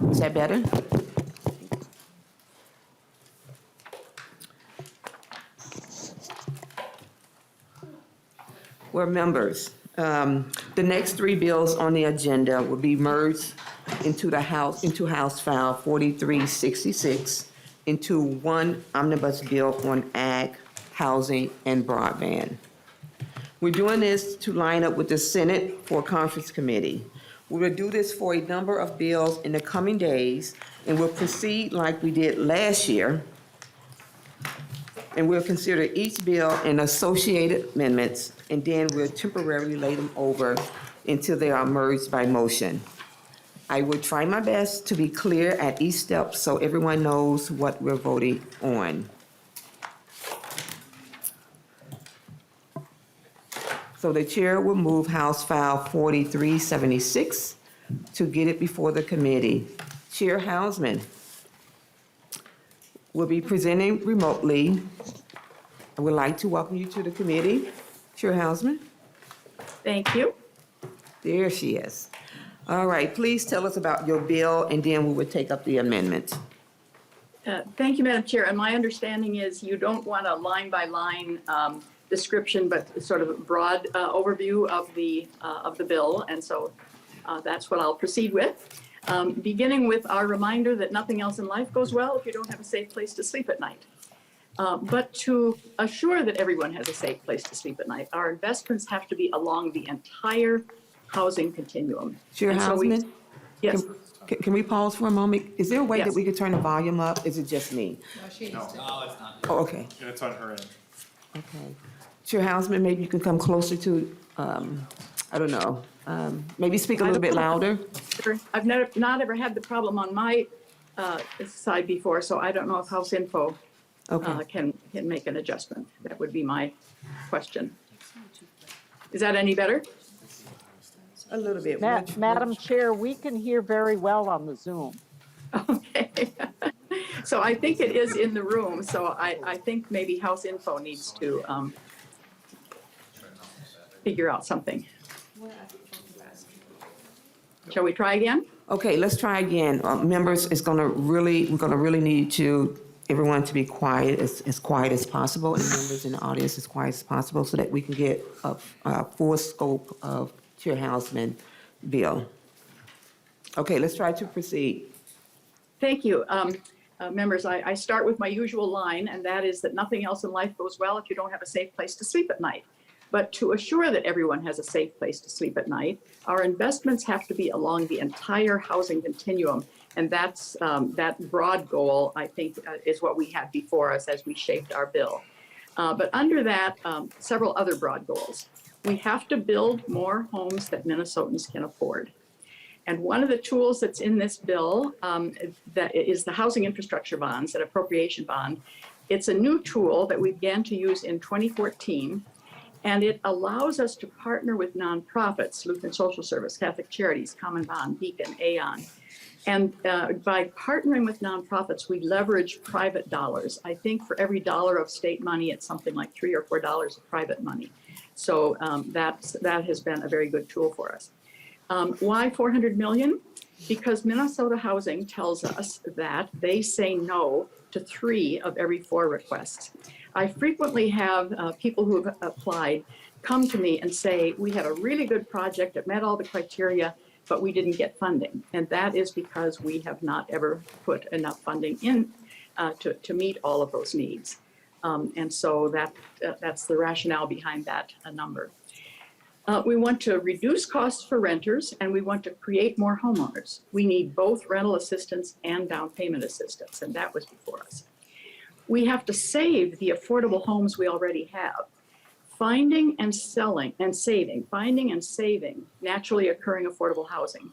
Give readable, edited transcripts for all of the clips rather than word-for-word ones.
Is that better? Well, members, the next three bills on the agenda will be merged into House File 4366 into one omnibus bill on ag, housing, and broadband. We're doing this to line up with the Senate for Conference Committee. We will do this for a number of bills in the coming days, and we'll proceed like we did last year. And we'll consider each bill and associated amendments, and then we'll temporarily lay them over until they are merged by motion. I will try my best to be clear at each step so everyone knows what we're voting on. So the chair will move House File 4376 to get it before the committee. Chair Hausman will be presenting remotely. I would like to welcome you to the committee. Chair Hausman. Thank you. There she is. All right, please tell us about your bill, and then we will take up the amendment. Thank you, Madam Chair. And my understanding is you don't want a line-by-line description, but sort of a broad overview of the bill. And so that's what I'll proceed with. Beginning with our reminder that nothing else in life goes well if you don't have a safe place to sleep at night. But to assure that everyone has a safe place to sleep at night, our investments have to be along the entire housing continuum. Chair Hausman? Yes. Can we pause for a moment? Is there a way that Yes. we could turn the volume up? Is it just me? No, it's not. Oh, okay. And it's on her end. Okay. Chair Hausman, maybe you can come closer to, I don't know, maybe speak a little bit louder. I've not ever had the problem on my side before, so I don't know if House Info Okay. can make an adjustment. That would be my question. Is that any better? A little bit. Madam Chair, we can hear very well on the Zoom. Okay. So I think it is in the room, so I think maybe House Info needs to figure out something. Shall we try again? Okay, let's try again. Members, we're gonna really need everyone to be quiet, as quiet as possible, and members in the audience as quiet as possible, so that we can get a full scope of Chair Hausman bill. Okay, let's try to proceed. Thank you. Members, I start with my usual line, and that is that nothing else in life goes well if you don't have a safe place to sleep at night. But to assure that everyone has a safe place to sleep at night, our investments have to be along the entire housing continuum. And that's that broad goal, I think, is what we had before us as we shaped our bill. But under that, several other broad goals. We have to build more homes that Minnesotans can afford. And one of the tools that's in this bill that is the housing infrastructure bonds, an appropriation bond. It's a new tool that we began to use in 2014. And it allows us to partner with nonprofits, Lutheran Social Service, Catholic Charities, Common Bond, Beacon, Aon. And by partnering with nonprofits, we leverage private dollars. I think for every dollar of state money, it's something like $3 or $4 of private money. So that has been a very good tool for us. Why $400 million? Because Minnesota Housing tells us that they say no to 3 of every 4 requests. I frequently have people who have applied come to me and say, we had a really good project that met all the criteria, but we didn't get funding. And that is because we have not ever put enough funding in to meet all of those needs. And so that's the rationale behind that number. We want to reduce costs for renters, and we want to create more homeowners. We need both rental assistance and down payment assistance, and that was before us. We have to save the affordable homes we already have. Finding and saving naturally occurring affordable housing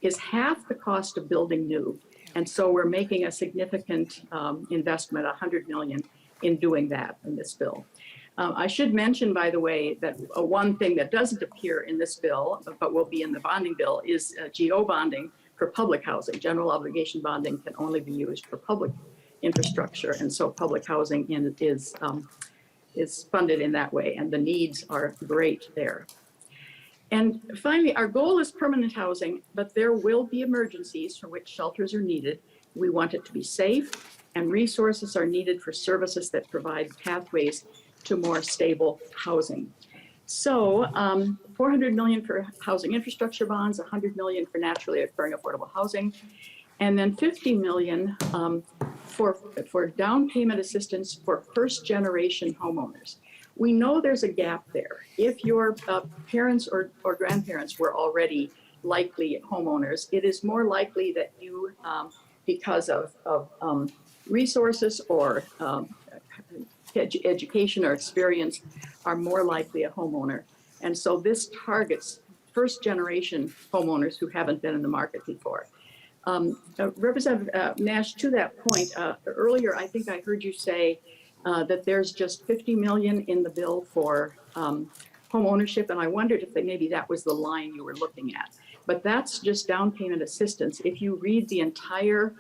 is half the cost of building new. And so we're making a significant investment, $100 million, in doing that in this bill. I should mention, by the way, that one thing that doesn't appear in this bill, but will be in the bonding bill, is GO bonding for public housing. General obligation bonding can only be used for public infrastructure, and so public housing is funded in that way, and the needs are great there. And finally, our goal is permanent housing, but there will be emergencies for which shelters are needed. We want it to be safe, and resources are needed for services that provide pathways to more stable housing. So 400 million for housing infrastructure bonds, 100 million for naturally occurring affordable housing, and then 50 million for down payment assistance for first generation homeowners. We know there's a gap there. If your parents or grandparents were already likely homeowners, it is more likely that you, because of resources or education or experience, are more likely a homeowner. And so this targets first generation homeowners who haven't been in the market before. Representative Nash, to that point, earlier I think I heard you say that there's just 50 million in the bill for home ownership, and I wondered if maybe that was the line you were looking at. But that's just down payment assistance. If you read the entire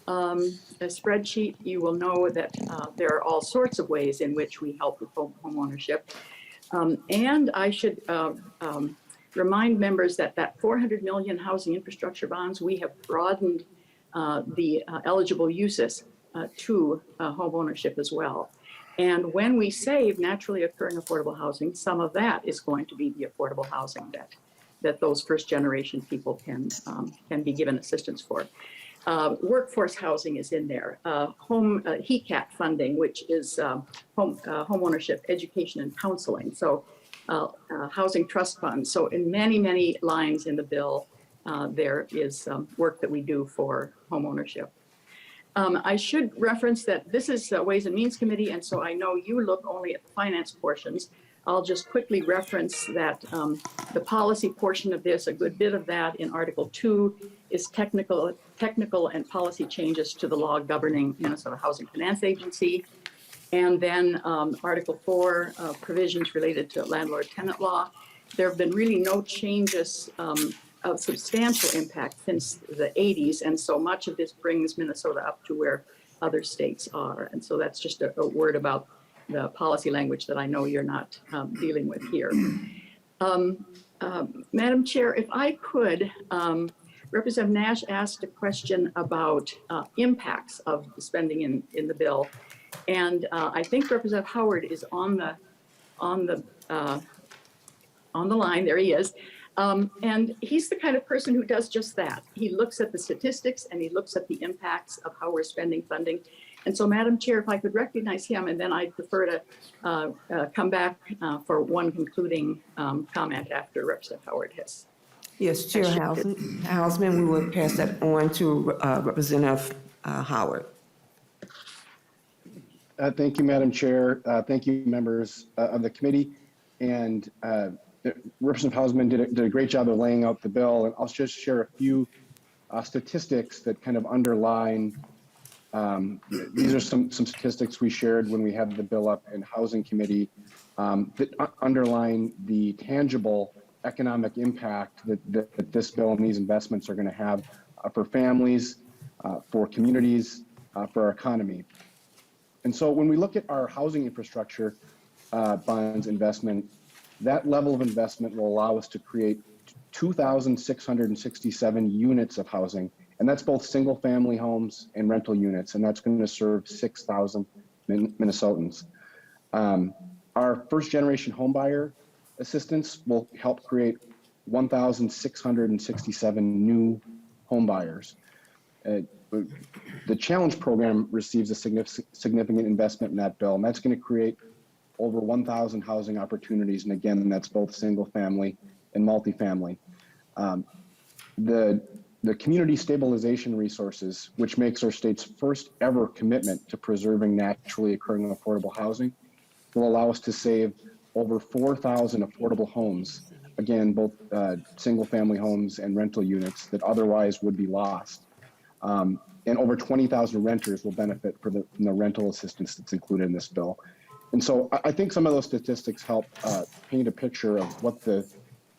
spreadsheet, you will know that there are all sorts of ways in which we help with home ownership. And I should remind members that 400 million housing infrastructure bonds, we have broadened the eligible uses to home ownership as well. And when we save naturally occurring affordable housing, some of that is going to be the affordable housing that those first generation people can be given assistance for. Workforce housing is in there. Home HECAT funding, which is home ownership, education, and counseling. So housing trust funds. So in many, many lines in the bill, there is work that we do for home ownership. I should reference that this is Ways and Means Committee, and so I know you look only at the finance portions. I'll just quickly reference that the policy portion of this, a good bit of that in Article 2 is technical and policy changes to the law governing Minnesota Housing Finance Agency. And then Article 4, provisions related to landlord-tenant law. There have been really no changes of substantial impact since the 80s, and so much of this brings Minnesota up to where other states are. And so that's just a word about the policy language that I know you're not dealing with here. Madam Chair, if I could, Representative Nash asked a question about impacts of the spending in the bill. And I think Representative Howard is on the line. There he is, and he's the kind of person who does just that. He looks at the statistics and he looks at the impacts of how we're spending funding. And so, Madam Chair, if I could recognize him, and then I'd prefer to come back for one concluding comment after Representative Howard has. Yes, Chair Hausman, we will pass that on to Representative Howard. Thank you, Madam Chair. Thank you, members of the committee. And Representative Hausman did a great job of laying out the bill. And I'll just share a few statistics that kind of underline. These are some statistics we shared when we had the bill up in Housing Committee that underline the tangible economic impact that this bill and these investments are going to have for families, for communities, for our economy. And so when we look at our housing infrastructure bonds investment, that level of investment will allow us to create 2,667 units of housing, and that's both single family homes and rental units, and that's going to serve 6,000 Minnesotans. Our first generation homebuyer assistance will help create 1,667 new homebuyers. The Challenge program receives a significant investment in that bill, and that's going to create over 1,000 housing opportunities. And again, that's both single family and multifamily. The community stabilization resources, which makes our state's first ever commitment to preserving naturally occurring affordable housing, will allow us to save over 4,000 affordable homes, again, both single family homes and rental units that otherwise would be lost. And over 20,000 renters will benefit from the rental assistance that's included in this bill. And so I think some of those statistics help paint a picture of what the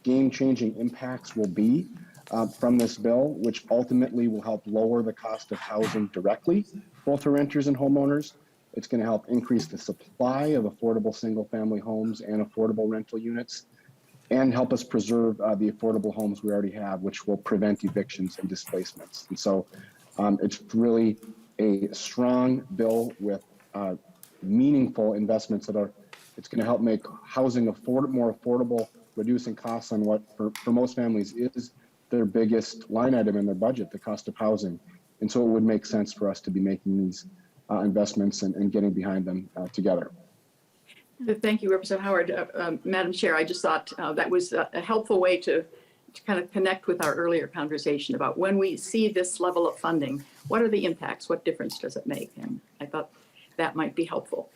game-changing impacts will be from this bill, which ultimately will help lower the cost of housing directly, both for renters and homeowners. It's going to help increase the supply of affordable single-family homes and affordable rental units. and help us preserve the affordable homes we already have, which will prevent evictions and displacements. And so it's really a strong bill with meaningful investments it's going to help make housing more affordable, reducing costs on what for most families is their biggest line item in their budget, the cost of housing. And so it would make sense for us to be making these investments and getting behind them together. Thank you, Representative Howard. Madam Chair, I just thought that was a helpful way to kind of connect with our earlier conversation about when we see this level of funding, what are the impacts? What difference does it make? And I thought that might be helpful.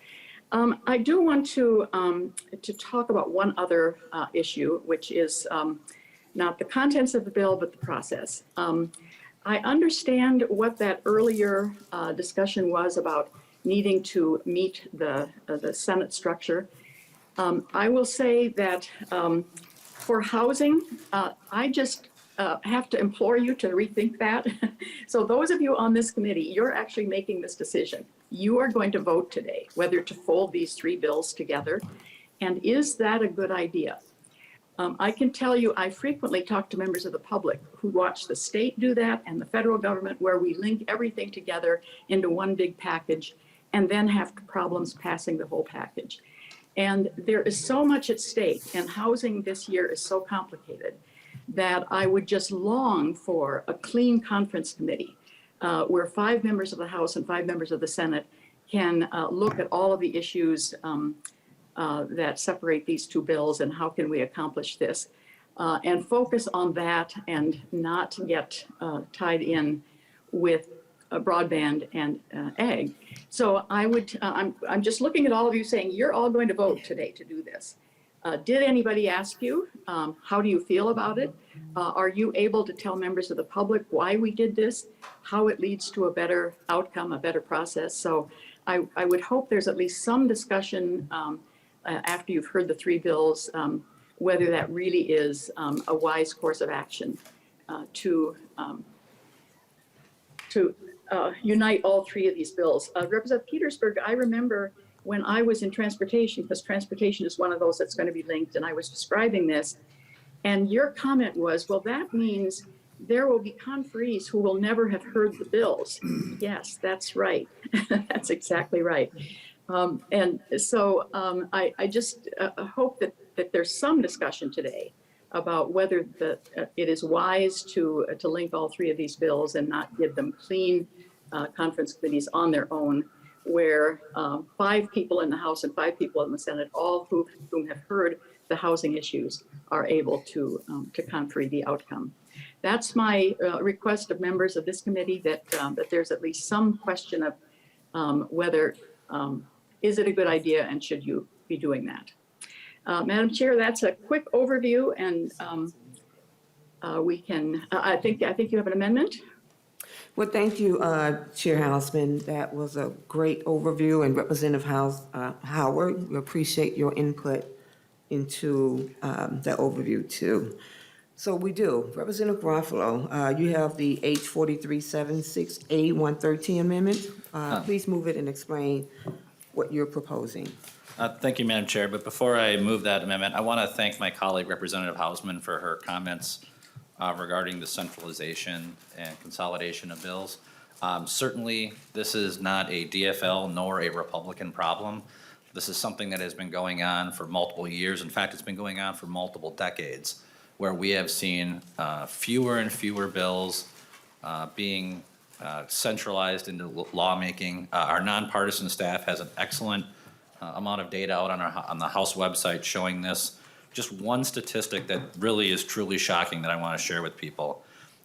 I do want to talk about one other issue, which is not the contents of the bill, but the process. I understand what that earlier discussion was about needing to meet the Senate structure. I will say that for housing, I just have to implore you to rethink that. So those of you on this committee, you're actually making this decision. You are going to vote today whether to fold these three bills together. And is that a good idea? I can tell you, I frequently talk to members of the public who watch the state do that and the federal government, where we link everything together into one big package and then have problems passing the whole package. And there is so much at stake, and housing this year is so complicated that I would just long for a clean conference committee where 5 members of the House and 5 members of the Senate can look at all of the issues that separate these two bills and how can we accomplish this, and focus on that and not get tied in with broadband and ag. So I would, I'm just looking at all of you saying, you're all going to vote today to do this. Did anybody ask you, how do you feel about it? Are you able to tell members of the public why we did this, how it leads to a better outcome, a better process? So I would hope there's at least some discussion after you've heard the three bills, whether that really is a wise course of action to unite all three of these bills. Representative Petersburg, I remember when I was in transportation, because transportation is one of those that's going to be linked, and I was describing this, and your comment was, well, that means there will be conferees who will never have heard the bills. Yes, that's right. That's exactly right. And so I just hope that there's some discussion today about whether it is wise to link all three of these bills and not give them clean conference committees on their own, where 5 people in the House and 5 people in the Senate, all whom have heard the housing issues, are able to conferee the outcome. That's my request of members of this committee, that there's at least some question of whether is it a good idea and should you be doing that. Madam Chair, that's a quick overview, and we can. I think you have an amendment. Well, thank you, Chair Hausman. That was a great overview, and Representative Howard, we appreciate your input into that overview too. So we do. Representative Garofalo, you have the H4376A113 amendment. Please move it and explain what you're proposing. Thank you, Madam Chair. But before I move that amendment, I want to thank my colleague, Representative Hausman, for her comments regarding the centralization and consolidation of bills. Certainly, this is not a DFL nor a Republican problem. This is something that has been going on for multiple years. In fact, it's been going on for multiple decades, where we have seen fewer and fewer bills being centralized into lawmaking. Our nonpartisan staff has an excellent amount of data out on the House website showing this. Just one statistic that really is truly shocking that I want to share with people.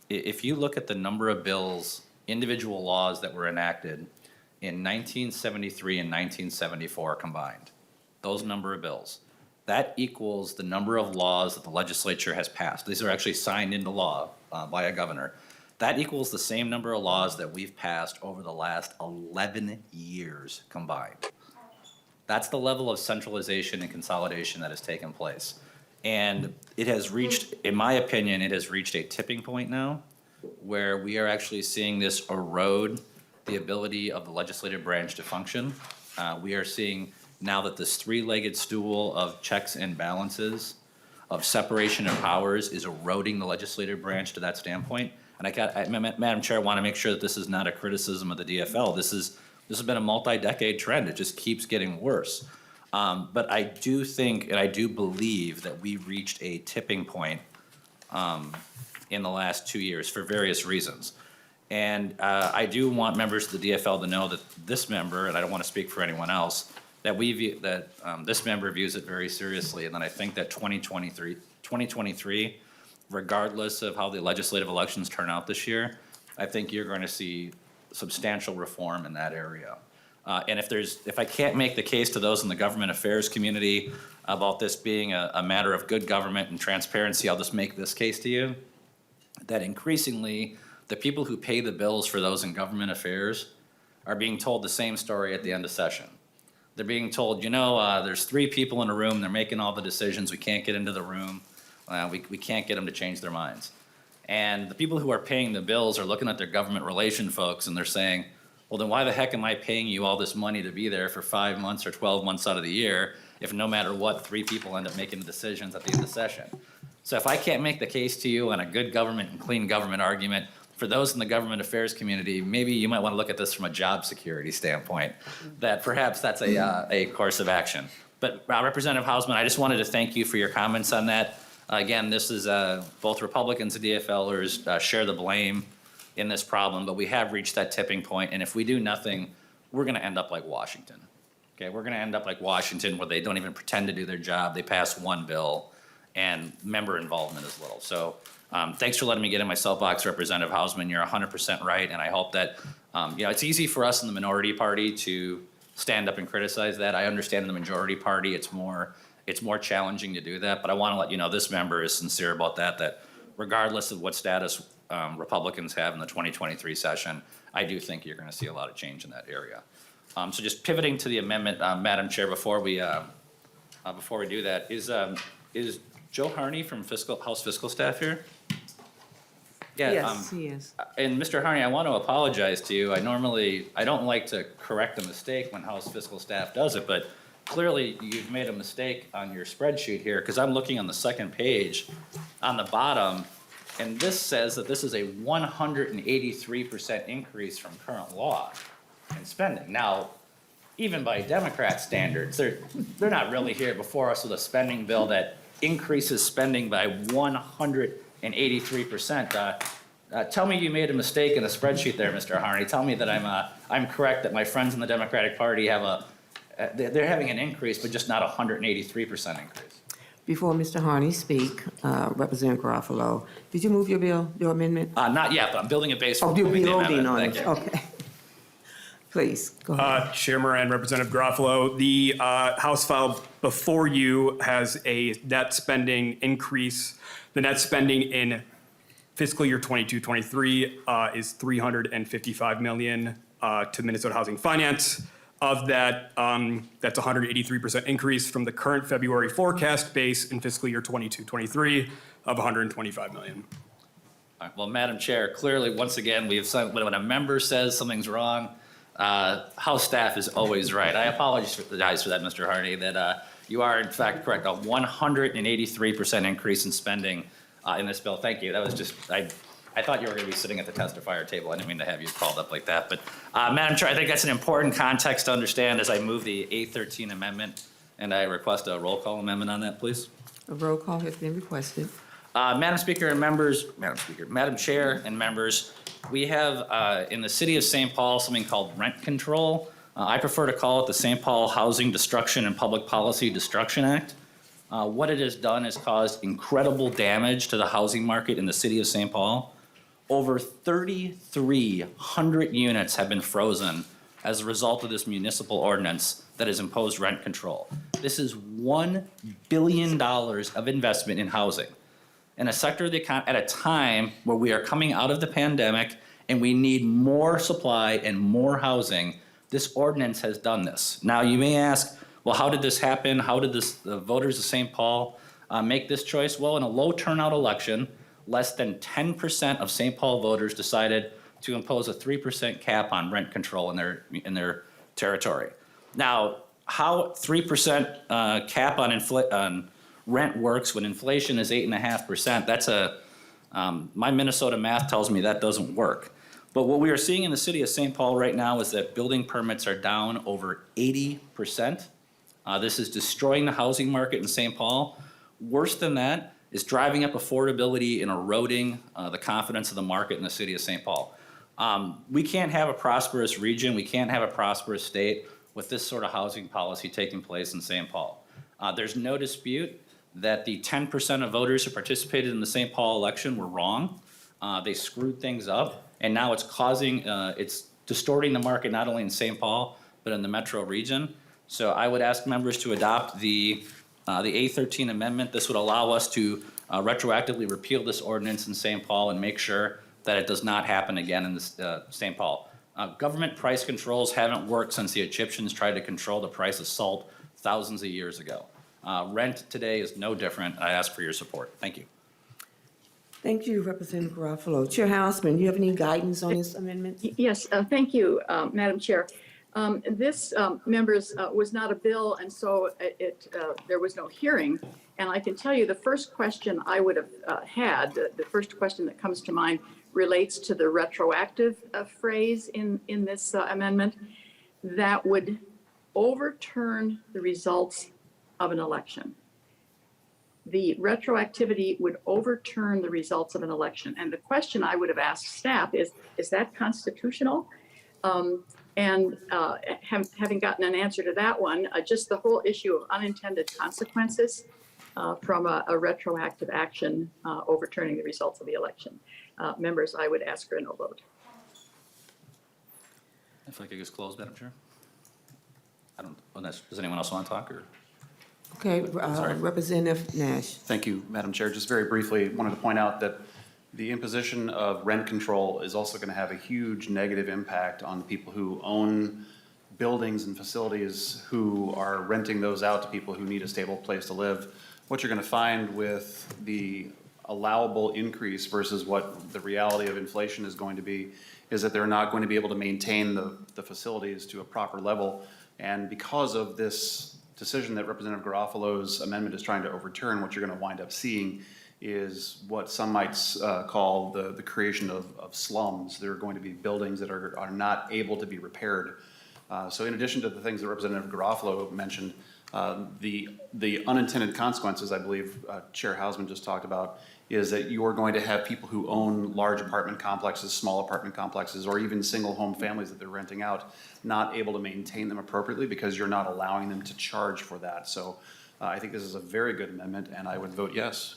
If you look at the number of bills, individual laws that were enacted in 1973 and 1974 combined, those number of bills, that equals the number of laws that the legislature has passed. These are actually signed into law by a governor. That equals the same number of laws that we've passed over the last 11 years combined. That's the level of centralization and consolidation that has taken place. And it has reached, in my opinion, it has reached a tipping point now where we are actually seeing this erode the ability of the legislative branch to function. We are seeing now that this three-legged stool of checks and balances of separation of powers is eroding the legislative branch to that standpoint. And Madam Chair, I want to make sure that this is not a criticism of the DFL. This has been a multi-decade trend. It just keeps getting worse. But I do think, and I do believe that we reached a tipping point in the last 2 years for various reasons. And I do want members of the DFL to know that this member, and I don't want to speak for anyone else, that this member views it very seriously, and that I think that 2023, regardless of how the legislative elections turn out this year, I think you're going to see substantial reform in that area. And if I can't make the case to those in the government affairs community about this being a matter of good government and transparency, I'll just make this case to you, that increasingly the people who pay the bills for those in government affairs are being told the same story at the end of session. They're being told, there's 3 people in a room, they're making all the decisions, we can't get into the room, we can't get them to change their minds. And the people who are paying the bills are looking at their government relation folks and they're saying, well, then why the heck am I paying you all this money to be there for 5 months or 12 months out of the year if no matter what, 3 people end up making the decisions at the end of the session? So if I can't make the case to you on a good government and clean government argument, for those in the government affairs community, maybe you might want to look at this from a job security standpoint, that perhaps that's a course of action. But Representative Hausman, I just wanted to thank you for your comments on that. Again, this is both Republicans and DFLers share the blame in this problem, but we have reached that tipping point, and if we do nothing, we're going to end up like Washington. Okay, we're going to end up like Washington, where they don't even pretend to do their job. They pass one bill, and member involvement is little. So thanks for letting me get in my soapbox, Representative Hausman. You're 100% right, and I hope that it's easy for us in the minority party to stand up and criticize that. I understand in the majority party it's more challenging to do that, but I want to let you know this member is sincere about that regardless of what status Republicans have in the 2023 session, I do think you're going to see a lot of change in that area. So just pivoting to the amendment, Madam Chair, before we do that, is Joe Harney from House Fiscal Staff here? Yeah, Yes, he is. and Mr. Harney, I want to apologize to you. I don't like to correct a mistake when House Fiscal Staff does it, but clearly you've made a mistake on your spreadsheet here, because I'm looking on the second page on the bottom, and this says that this is a 183% increase from current law in spending. Now, even by Democrat standards, they're not really here before us with a spending bill that increases spending by 183%. Tell me you made a mistake in the spreadsheet there, Mr. Harney. Tell me that I'm correct, that my friends in the Democratic Party they're having an increase, but just not a 183% increase. Before Mr. Harney speak, Representative Garofalo, did you move your amendment? Not yet, but I'm building a base for Oh, you're moving the building amendment. on Thank it, you. okay. Please, go ahead. Chair Moran, Representative Garofalo, the House file before you has a net spending increase. The net spending in fiscal year 22-23 is $355 million to Minnesota Housing Finance. Of that, that's a 183% increase from the current February forecast base in fiscal year 22-23 of $125 million. All right, well, Madam Chair, clearly, once again, when a member says something's wrong, House staff is always right. I apologize for that, Mr. Harney, that you are in fact correct. A 183% increase in spending in this bill. Thank you. That was just, I thought you were going to be sitting at the testifier table. I didn't mean to have you called up like that. But Madam Chair, I think that's an important context to understand as I move the A13 amendment, and I request a roll call amendment on that, please. A roll call has been requested. Madam Speaker and members, Madam Chair and members, we have in the city of St. Paul something called rent control. I prefer to call it the St. Paul Housing Destruction and Public Policy Destruction Act. What it has done is caused incredible damage to the housing market in the city of St. Paul. Over 3,300 units have been frozen as a result of this municipal ordinance that has imposed rent control. This is $1 billion of investment in housing in a sector of the economy at a time where we are coming out of the pandemic and we need more supply and more housing. This ordinance has done this. Now, you may ask, well, how did this happen? How did the voters of St. Paul make this choice? Well, in a low turnout election, less than 10% of St. On voters decided to impose a 3% cap on rent control in their territory. Now, how 3% cap on rent works when inflation is 8.5%. That's my Minnesota math tells me that doesn't work. But what we are seeing in the city of St. Paul right now is that building permits are down over 80%. This is destroying the housing market in St. Paul. Worse than that is driving up affordability and eroding the confidence of the market in the city of St. Paul. We can't have a prosperous region, we can't have a prosperous state with this sort of housing policy taking place in St. Paul. There's no dispute that the 10% of voters who participated in the St. Paul election were wrong. They screwed things up, and now it's it's distorting the market not only in St. Paul, but in the metro region. So I would ask members to adopt the A13 amendment. This would allow us to retroactively repeal this ordinance in St. Paul and make sure that it does not happen again in St. Paul. Government price controls haven't worked since the Egyptians tried to control the price of salt thousands of years ago. Rent today is no different. I ask for your support. Thank you. Thank you, Representative Garofalo. Chair Hausman, do you have any guidance on this amendment? Yes, thank you, Madam Chair. This, members, was not a bill, and so there was no hearing. And I can tell you the first question I would have had, the first question that comes to mind relates to the retroactive phrase in this amendment that would overturn the results of an election. The retroactivity would overturn the results of an election. And the question I would have asked staff is that constitutional? Having gotten an answer to that one, just the whole issue of unintended consequences from a retroactive action overturning the results of the election. Members, I would ask for a no vote. If I could just close, Madam Chair? Does anyone else want to talk? Or? Okay, Representative Nash. Thank you, Madam Chair. Just very briefly, wanted to point out that the imposition of rent control is also going to have a huge negative impact on people who own buildings and facilities who are renting those out to people who need a stable place to live. What you're going to find with the allowable increase versus what the reality of inflation is going to be is that they're not going to be able to maintain the facilities to a proper level. And because of this decision that Representative Garofalo's amendment is trying to overturn, what you're going to wind up seeing is what some might call the creation of slums. There are going to be buildings that are not able to be repaired. So in addition to the things that Representative Garofalo mentioned, the unintended consequences, I believe Chair Hausman just talked about, is that you are going to have people who own large apartment complexes, small apartment complexes, or even single home families that they're renting out, not able to maintain them appropriately because you're not allowing them to charge for that. So I think this is a very good amendment, and I would vote yes.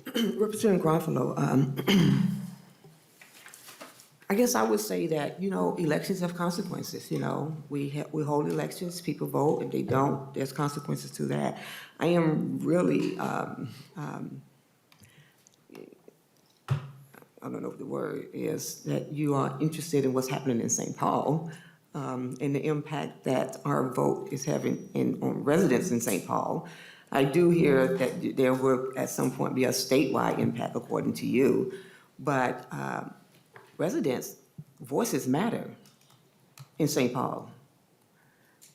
Representative Garofalo, I guess I would say that, elections have consequences, We hold elections, people vote. If they don't, there's consequences to that. I am really, I don't know what the word is, that you are interested in what's happening in St. Paul and the impact that our vote is having on residents in St. Paul. I do hear that there will at some point be a statewide impact according to you, but residents' voices matter in St. Paul.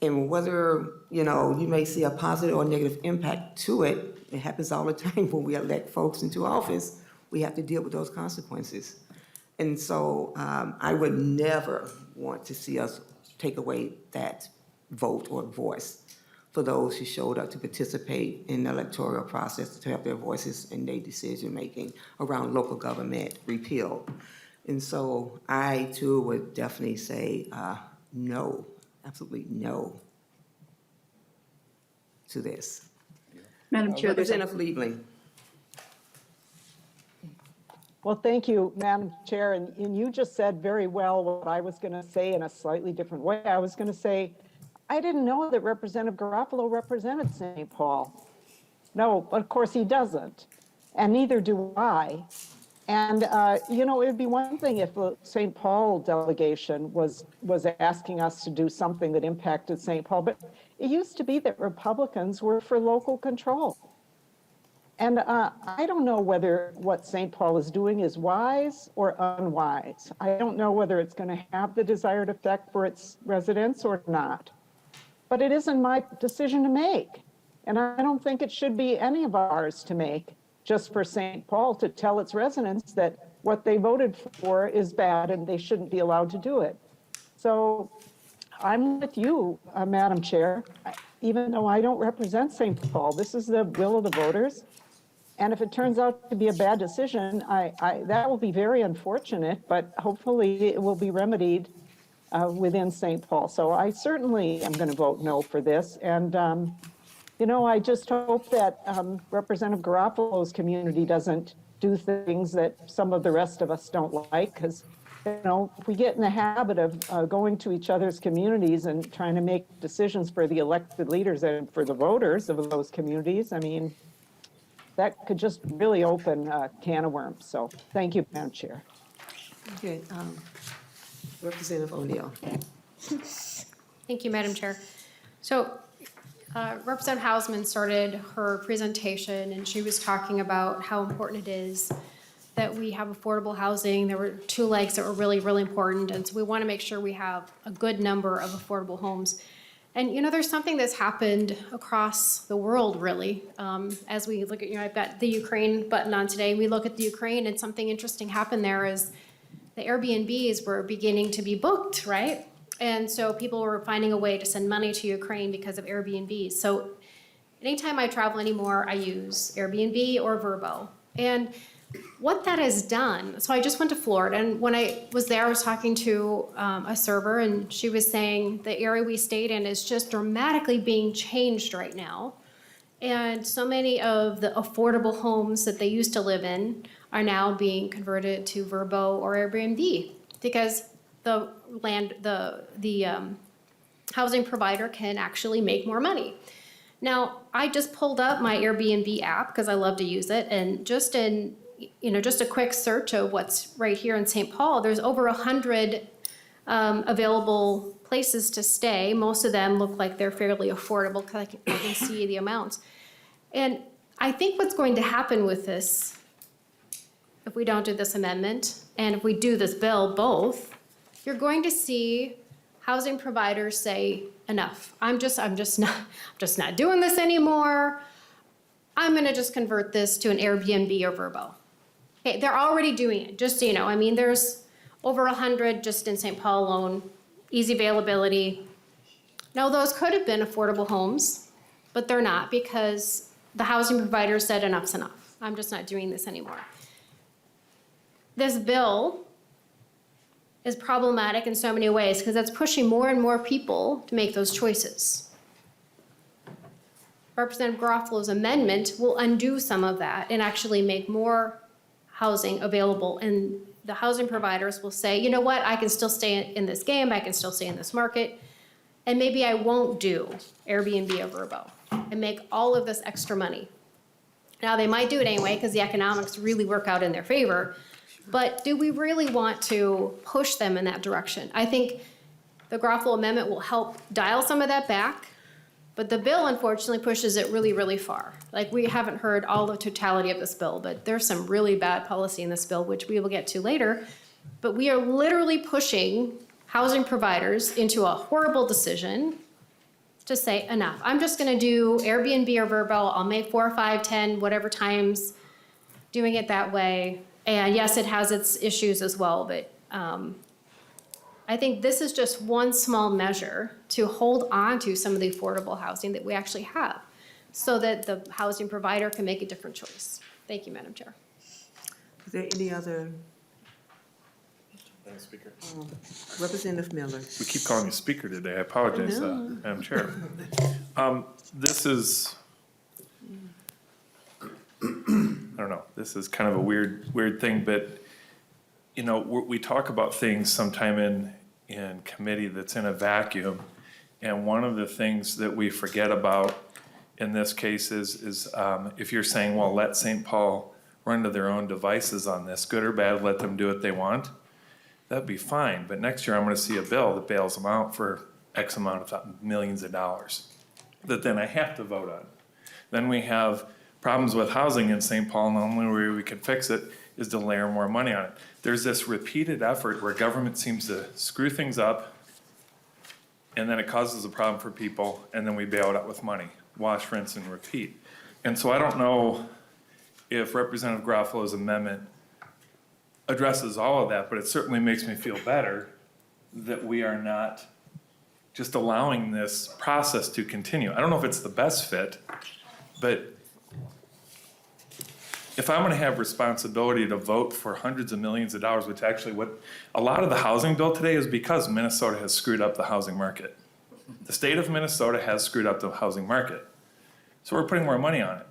And whether, you may see a positive or negative impact to it, it happens all the time when we elect folks into office. We have to deal with those consequences. And so I would never want to see us take away that vote or voice for those who showed up to participate in the electoral process, to have their voices in their decision-making around local government repealed. And so I, too, would definitely say no, absolutely no to this. Madam Chair, Representative Liebling. Well, thank you, Madam Chair. And you just said very well what I was going to say in a slightly different way. I was going to say, I didn't know that Representative Garofalo represented St. Paul. No, of course he doesn't. And neither do I. And, it would be one thing if the St. Paul delegation was asking us to do something that impacted St. Paul. But it used to be that Republicans were for local control. And I don't know whether what St. Paul is doing is wise or unwise. I don't know whether it's going to have the desired effect for its residents or not. But it isn't my decision to make. And I don't think it should be any of ours to make, just for St. Paul to tell its residents that what they voted for is bad and they shouldn't be allowed to do it. So I'm with you, Madam Chair. Even though I don't represent St. Paul, this is the will of the voters. And if it turns out to be a bad decision, that will be very unfortunate, but hopefully it will be remedied within St. Paul. So I certainly am going to vote no for this. And, I just hope that Representative Garofalo's community doesn't do things that some of the rest of us don't like, because if we get in the habit of going to each other's communities and trying to make decisions for the elected leaders and for the voters of those communities, I mean, that could just really open a can of worms. So thank you, Madam Chair. Okay, Representative O'Neill. Thank you, Madam Chair. So Representative Hausman started her presentation, and she was talking about how important it is that we have affordable housing. There were two legs that were really, really important, and so we want to make sure we have a good number of affordable homes. And, there's something that's happened across the world, really. As we look at, I've got the Ukraine button on today. We look at the Ukraine, and something interesting happened there is the Airbnbs were beginning to be booked, right? And so people were finding a way to send money to Ukraine because of Airbnbs. So anytime I travel anymore, I use Airbnb or Vrbo. And what that has done, so I just went to Florida, and when I was there, I was talking to a server, and she was saying the area we stayed in is just dramatically being changed right now. And so many of the affordable homes that they used to live in are now being converted to Vrbo or Airbnb, because the housing provider can actually make more money. Now, I just pulled up my Airbnb app because I love to use it, and just a quick search of what's right here in St. Paul, there's over 100 available places to stay. Most of them look like they're fairly affordable because I can see the amounts. And I think what's going to happen with this, if we don't do this amendment, and if we do this bill, both, you're going to see housing providers say, enough. I'm just not doing this anymore. I'm going to just convert this to an Airbnb or Vrbo. Okay, they're already doing it, just so you know. I mean, there's over 100 just in St. Paul alone, easy availability. Now, those could have been affordable homes, but they're not, because the housing provider said enough's enough. I'm just not doing this anymore. This bill is problematic in so many ways because that's pushing more and more people to make those choices. Representative Garofalo's amendment will undo some of that and actually make more housing available, and the housing providers will say, you know what, I can still stay in this game, I can still stay in this market, and maybe I won't do Airbnb or Vrbo and make all of this extra money. Now, they might do it anyway because the economics really work out in their favor, but do we really want to push them in that direction? I think the Garofalo amendment will help dial some of that back, but the bill unfortunately pushes it really, really far. Like, we haven't heard all the totality of this bill, but there's some really bad policy in this bill, which we will get to later. But we are literally pushing housing providers into a horrible decision to say, enough. I'm just gonna do Airbnb or Vrbo. I'll make 4, 5, 10, whatever times doing it that way. And yes, it has its issues as well, but I think this is just one small measure to hold on to some of the affordable housing that we actually have, so that the housing provider can make a different choice. Thank you, Madam Chair. Is there any other? Madam Speaker. Representative Miller. We keep calling you speaker today. I apologize, Madam Chair. This is, I don't know, this is kind of a weird thing, but we talk about things sometime in committee that's in a vacuum. And one of the things that we forget about in this case is if you're saying, well, let St. Paul run to their own devices on this, good or bad, let them do what they want, that'd be fine. But next year I'm gonna see a bill that bails them out for X amount of millions of dollars that then I have to vote on. Then we have problems with housing in St. Paul, and the only way we can fix it is to layer more money on it. There's this repeated effort where government seems to screw things up, and then it causes a problem for people, and then we bail it out with money. wash, rinse, and repeat. And so I don't know if Representative Garofalo's amendment addresses all of that, but it certainly makes me feel better that we are not just allowing this process to continue. I don't know if it's the best fit, but if I'm gonna have responsibility to vote for hundreds of millions of dollars, which actually what, a lot of the housing bill today is because Minnesota has screwed up the housing market. The state of Minnesota has screwed up the housing market. So we're putting more money on it.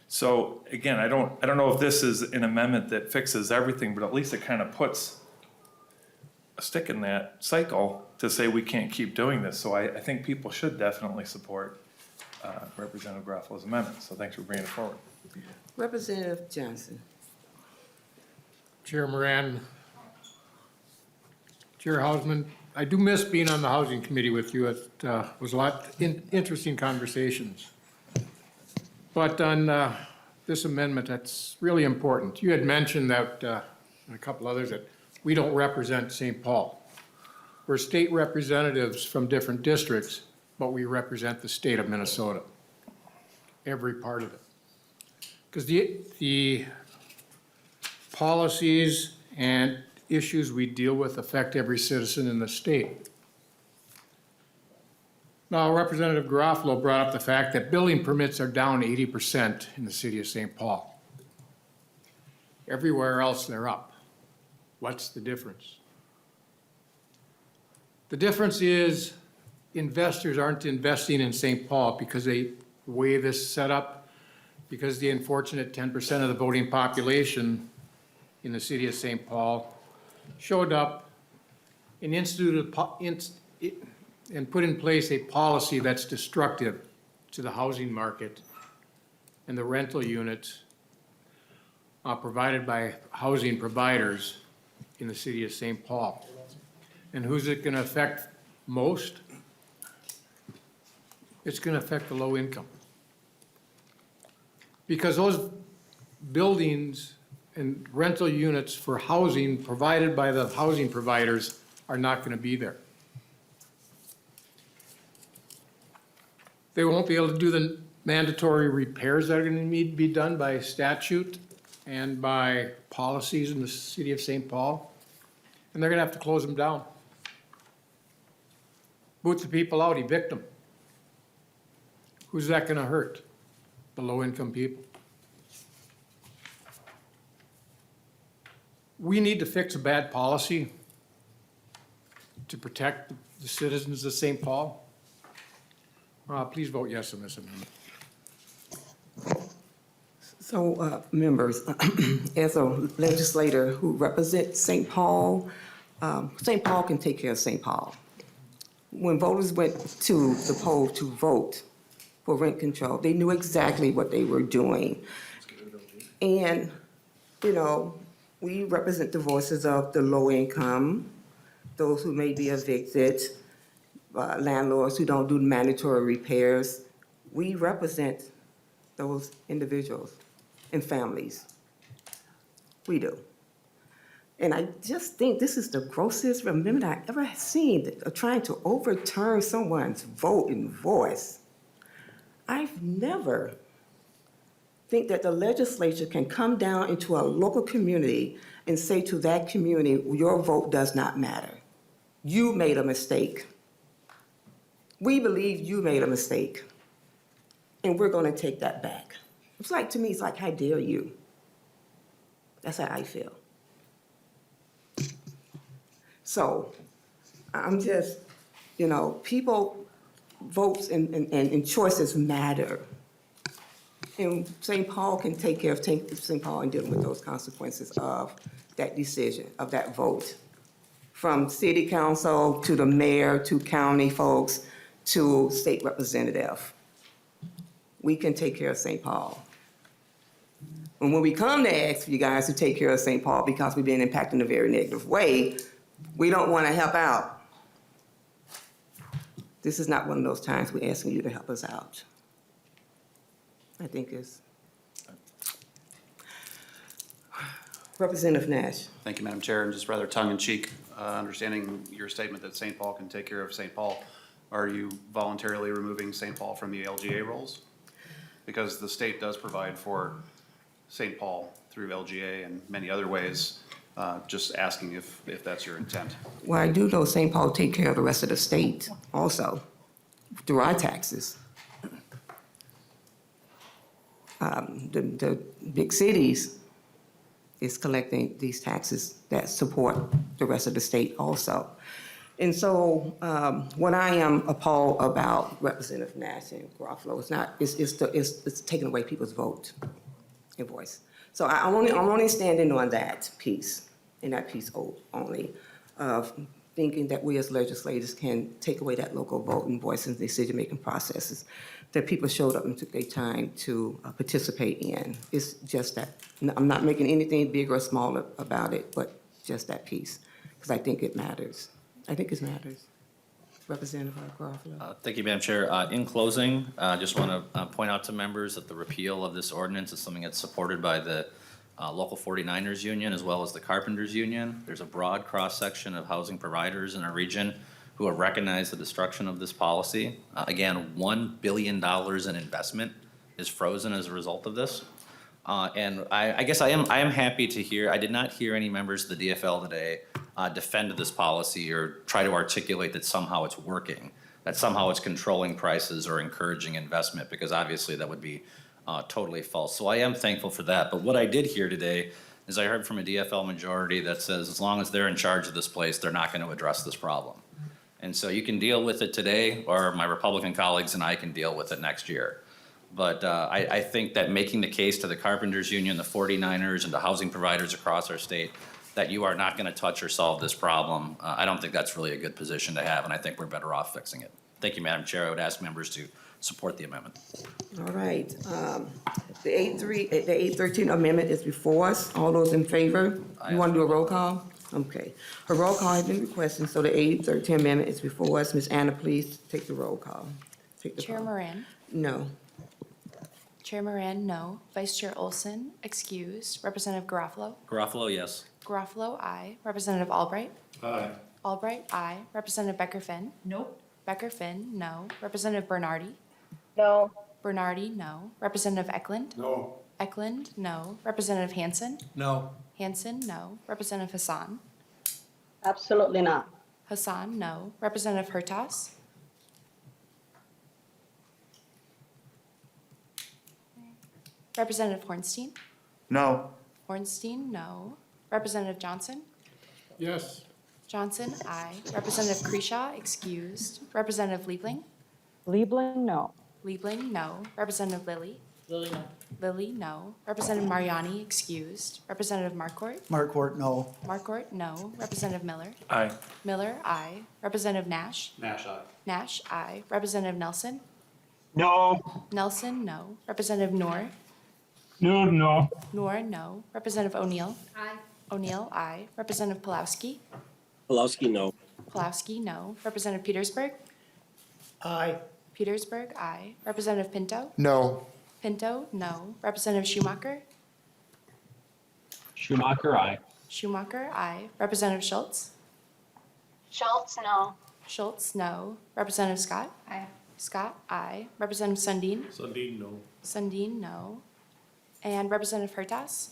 So again, I don't know if this is an amendment that fixes everything, but at least it kind of puts a stick in that cycle to say we can't keep doing this. So I think people should definitely support Representative Garofalo's amendment. So thanks for bringing it forward. Representative Johnson. Chair Moran, Chair Hausman, I do miss being on the Housing Committee with you. It was a lot interesting conversations. But on this amendment, that's really important. You had mentioned that, and a couple others, that we don't represent St. Paul. We're state representatives from different districts, but we represent the state of Minnesota, every part of it. Because the policies and issues we deal with affect every citizen in the state. Now, Representative Garofalo brought up the fact that building permits are down 80% in the city of St. Paul. Everywhere else, they're up. What's the difference? The difference is investors aren't investing in St. Paul because the way this is set up, because the unfortunate 10% of the voting population in the city of St. Paul showed up and instituted and put in place a policy that's destructive to the housing market and the rental units provided by housing providers in the city of St. Paul. And who's it going to affect most? It's going to affect the low income. Because those buildings and rental units for housing provided by the housing providers are not going to be there. They won't be able to do the mandatory repairs that are going to need to be done by statute and by policies in the city of St. Paul. And they're going to have to close them down. Boot the people out, evict them. Who's that going to hurt? The low-income people. We need to fix a bad policy to protect the citizens of St. Paul. Please vote yes on this amendment. So, members, as a legislator who represents St. Paul can take care of St. Paul. When voters went to the poll to vote for rent control, they knew exactly what they were doing. And, you know, we represent the voices of the low income, those who may be evicted, landlords who don't do mandatory repairs. We represent those individuals and families. We do. And I just think this is the grossest amendment I've ever seen, trying to overturn someone's vote and voice. I've never think that the legislature can come down into a local community and say to that community, your vote does not matter. You made a mistake. We believe you made a mistake, and we're going to take that back. It's like, to me, it's like, how dare you? That's how I feel. So I'm just, you know, people, votes and choices matter. And St. Paul can take care of St. Paul and deal with those consequences of that decision, of that vote. From city council to the mayor to county folks to state representative. We can take care of St. Paul. And when we come to ask you guys to take care of St. Paul because we've been impacted in a very negative way, we don't want to help out. This is not one of those times we're asking you to help us out. I think it's Representative Nash. Thank you, Madam Chair, and just rather tongue-in-cheek, understanding your statement that St. Paul can take care of St. Paul, are you voluntarily removing St. Paul from the LGA rolls? because the state does provide for St. Paul through LGA and many other ways. Just asking if that's your intent. Well, I do know St. Paul take care of the rest of the state also through our taxes. The big cities is collecting these taxes that support the rest of the state also. And so what I am appalled about Representative Nash and Garofalo is not, it's taking away people's vote and voice. So I'm only standing on that piece, and that piece only, of thinking that we as legislators can take away that local vote and voice in decision-making processes that people showed up and took their time to participate in. It's just that, I'm not making anything big or small about it, but just that piece, because I think it matters. I think it matters. Representative Garofalo. Thank you, Madam Chair. In closing, I just want to point out to members that the repeal of this ordinance is something that's supported by the local 49ers union as well as the Carpenters union. There's a broad cross-section of housing providers in our region who have recognized the destruction of this policy. Again, $1 billion in investment is frozen as a result of this. And I guess I am happy to hear, I did not hear any members of the DFL today defend this policy or try to articulate that somehow it's working, that somehow it's controlling prices or encouraging investment, because obviously that would be totally false. So I am thankful for that. But what I did hear today is I heard from a DFL majority that says as long as they're in charge of this place, they're not going to address this problem. And so you can deal with it today, or my Republican colleagues and I can deal with it next year. But I think that making the case to the Carpenters Union, the 49ers, and the housing providers across our state that you are not going to touch or solve this problem, I don't think that's really a good position to have, and I think we're better off fixing it. Thank you, Madam Chair. I would ask members to support the amendment. All right. The 813 amendment is before us. All those in favor? You want to do a roll call? Okay. A roll call has been requested, so the 813 amendment is before us. Ms. Anna, please take the roll call. Take the Chair call. Moran. No. Chair Moran, no. Vice Chair Olson, excused. Representative Garofalo. Garofalo, yes. Garofalo, aye. Representative Albright. Aye. Albright, aye. Representative Becker-Finn. Nope. Becker-Finn, no. Representative Bernardi. No. Bernardi, no. Representative Ecklund. No. Ecklund, no. Representative Hansen. No. Hansen, no. Representative Hassan. Absolutely not. Hassan, no. Representative Hertas. Representative Hornstein. No. Hornstein, no. Representative Johnson. Yes. Johnson, aye. Representative Kreshaw, excused. Representative Liebling. Liebling, no. Liebling, no. Representative Lilly. Lily, no. Lilly, no. Representative Mariani, excused. Representative Marcourt. Markort, no. Marcourt, no. Representative Miller. Aye. Miller, aye. Representative Nash. Nash, aye. Nash, aye. Representative Nelson. No. Nelson, no. Representative Noor. No. Noor, no. Representative O'Neill. Aye. O'Neill, aye. Representative Pulowski. Pulowski, no. Pulowski, no. Representative Petersburg. Aye. Petersburg, aye. Representative Pinto. No. Pinto, no. Representative Schumacher. Schumacher, aye. Schumacher, aye. Representative Schultz. Schultz, no. Schultz, no. Representative Scott. Aye. Scott, aye. Representative Sundin. Sundin, no. Sundin, no. And Representative Hertas.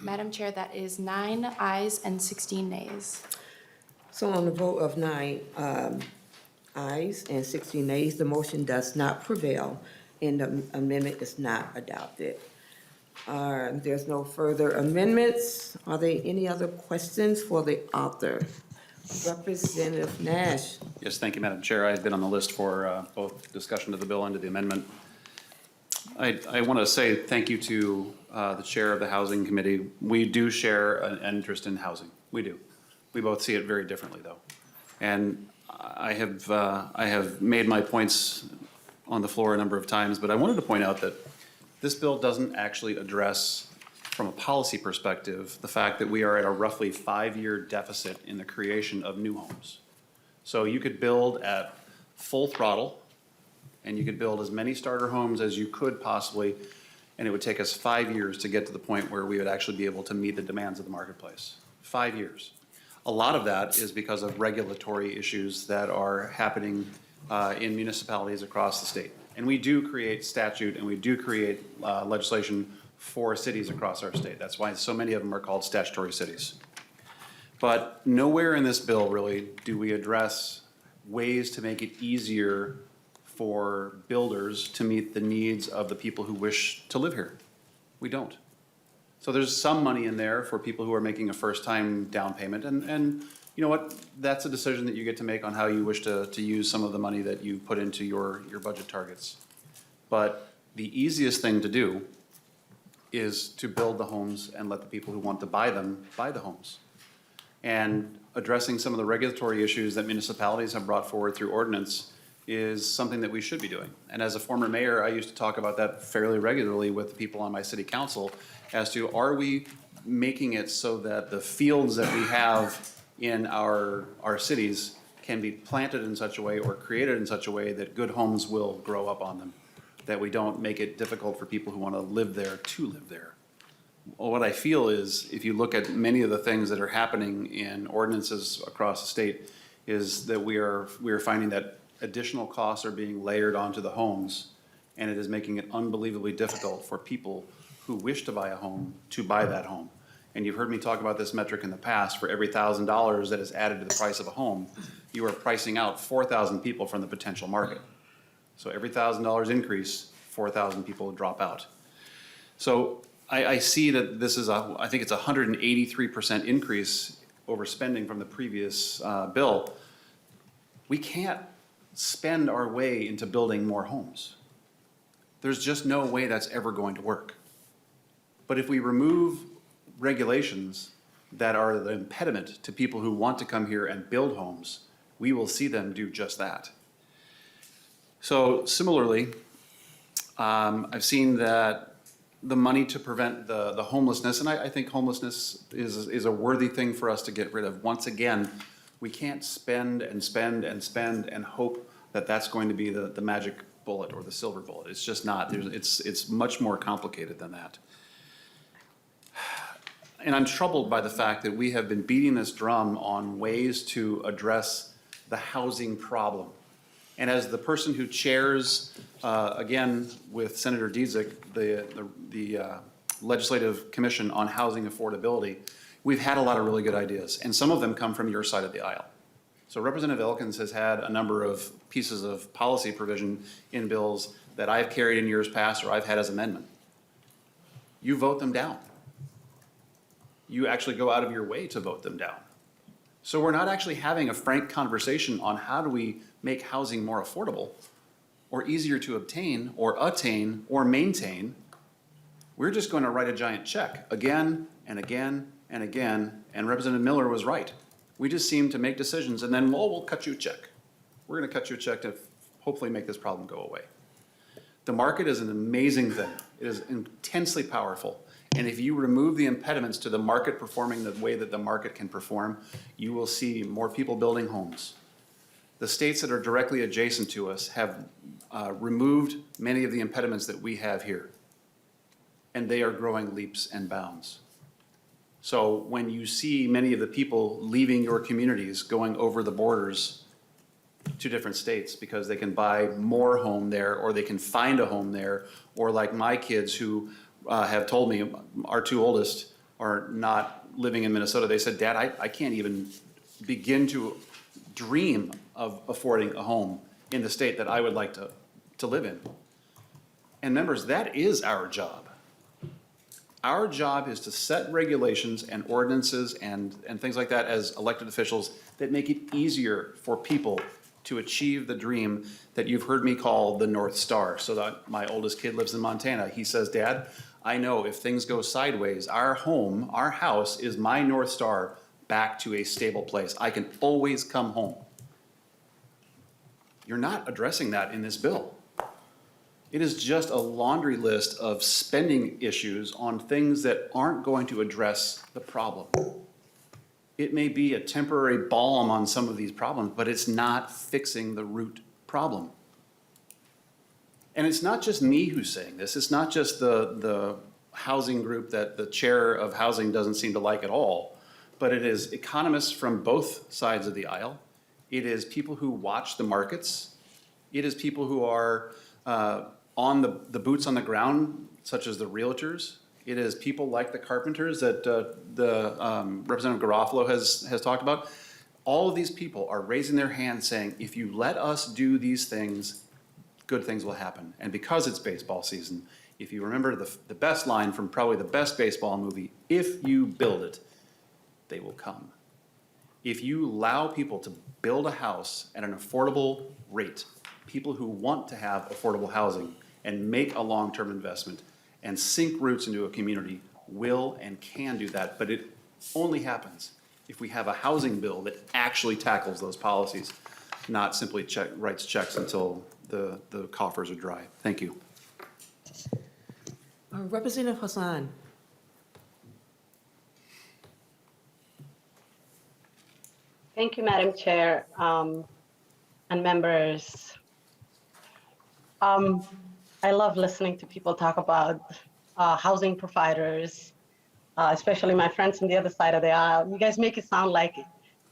Madam Chair, that is 9 ayes and 16 nays. So on the vote of 9 ayes and 16 nays, the motion does not prevail and the amendment is not adopted. There's no further amendments. Are there any other questions for the author? Representative Nash. Yes, thank you, Madam Chair. I had been on the list for both discussion of the bill and to the amendment. I want to say thank you to the Chair of the Housing Committee. We do share an interest in housing. We do. We both see it very differently, though. And I have made my points on the floor a number of times, but I wanted to point out that this bill doesn't actually address, from a policy perspective, the fact that we are at a roughly 5-year deficit in the creation of new homes. So you could build at full throttle, and you could build as many starter homes as you could possibly, and it would take us 5 years to get to the point where we would actually be able to meet the demands of the marketplace. 5 years. A lot of that is because of regulatory issues that are happening in municipalities across the state. And we do create statute and we do create legislation for cities across our state. That's why so many of them are called statutory cities. But nowhere in this bill really do we address ways to make it easier for builders to meet the needs of the people who wish to live here. We don't. So there's some money in there for people who are making a first-time down payment, and you know what? That's a decision that you get to make on how you wish to use some of the money that you put into your budget targets. But the easiest thing to do is to build the homes and let the people who want to buy them buy the homes. And addressing some of the regulatory issues that municipalities have brought forward through ordinance is something that we should be doing. And as a former mayor, I used to talk about that fairly regularly with the people on my city council as to, are we making it so that the fields that we have in our cities can be planted in such a way or created in such a way that good homes will grow up on them, that we don't make it difficult for people who want to live there to live there. Well, what I feel is, if you look at many of the things that are happening in ordinances across the state, is that we are finding that additional costs are being layered onto the homes, and it is making it unbelievably difficult for people who wish to buy a home to buy that home. And you've heard me talk about this metric in the past. For every $1,000 that is added to the price of a home, you are pricing out 4,000 people from the potential market. So every $1,000 increase, 4,000 people drop out. So I see that this is I think it's a 183% increase over spending from the previous bill. We can't spend our way into building more homes. There's just no way that's ever going to work. But if we remove regulations that are the impediment to people who want to come here and build homes, we will see them do just that. So similarly, I've seen that the money to prevent the homelessness, and I think homelessness is a worthy thing for us to get rid of. Once again, we can't spend and spend and spend and hope that that's going to be the magic bullet or the silver bullet. It's just not. It's much more complicated than that. And I'm troubled by the fact that we have been beating this drum on ways to address the housing problem. And as the person who chairs, again, with Senator Dietzick, the Legislative Commission on Housing Affordability, we've had a lot of really good ideas, and some of them come from your side of the aisle. So Representative Ecklund has had a number of pieces of policy provision in bills that I've carried in years past or I've had as amendment. You vote them down. You actually go out of your way to vote them down. So we're not actually having a frank conversation on how do we make housing more affordable or easier to obtain or attain or maintain. We're just going to write a giant check again and again and again, and Representative Miller was right. We just seem to make decisions and then, well, we'll cut you a check. We're going to cut you a check to hopefully make this problem go away. The market is an amazing thing. It is intensely powerful. And if you remove the impediments to the market performing the way that the market can perform, you will see more people building homes. The states that are directly adjacent to us have removed many of the impediments that we have here. And they are growing leaps and bounds. So when you see many of the people leaving your communities, going over the borders to different states because they can buy more home there or they can find a home there, or like my kids who have told me, our two oldest are not living in Minnesota. They said, Dad, I can't even begin to dream of affording a home in the state that I would like to live in. And members, that is our job. Our job is to set regulations and ordinances and things like that as elected officials that make it easier for people to achieve the dream that you've heard me call the North Star. So that my oldest kid lives in Montana. He says, Dad, I know if things go sideways, our home, our house is my North Star back to a stable place. I can always come home. You're not addressing that in this bill. It is just a laundry list of spending issues on things that aren't going to address the problem. It may be a temporary balm on some of these problems, but it's not fixing the root problem. And it's not just me who's saying this. It's not just the housing group that the chair of housing doesn't seem to like at all, but it is economists from both sides of the aisle. It is people who watch the markets. It is people who are on the boots on the ground, such as the realtors. It is people like the carpenters that Representative Garofalo has talked about. All of these people are raising their hands saying, if you let us do these things, good things will happen. And because it's baseball season, if you remember the best line from probably the best baseball movie, if you build it, they will come. If you allow people to build a house at an affordable rate, people who want to have affordable housing and make a long-term investment and sink roots into a community will and can do that, but it only happens if we have a housing bill that actually tackles those policies, not simply writes checks until the coffers are dry. Thank you. Representative Hausman. Thank you, Madam Chair, and members. I love listening to people talk about housing providers, especially my friends on the other side of the aisle. You guys make it sound like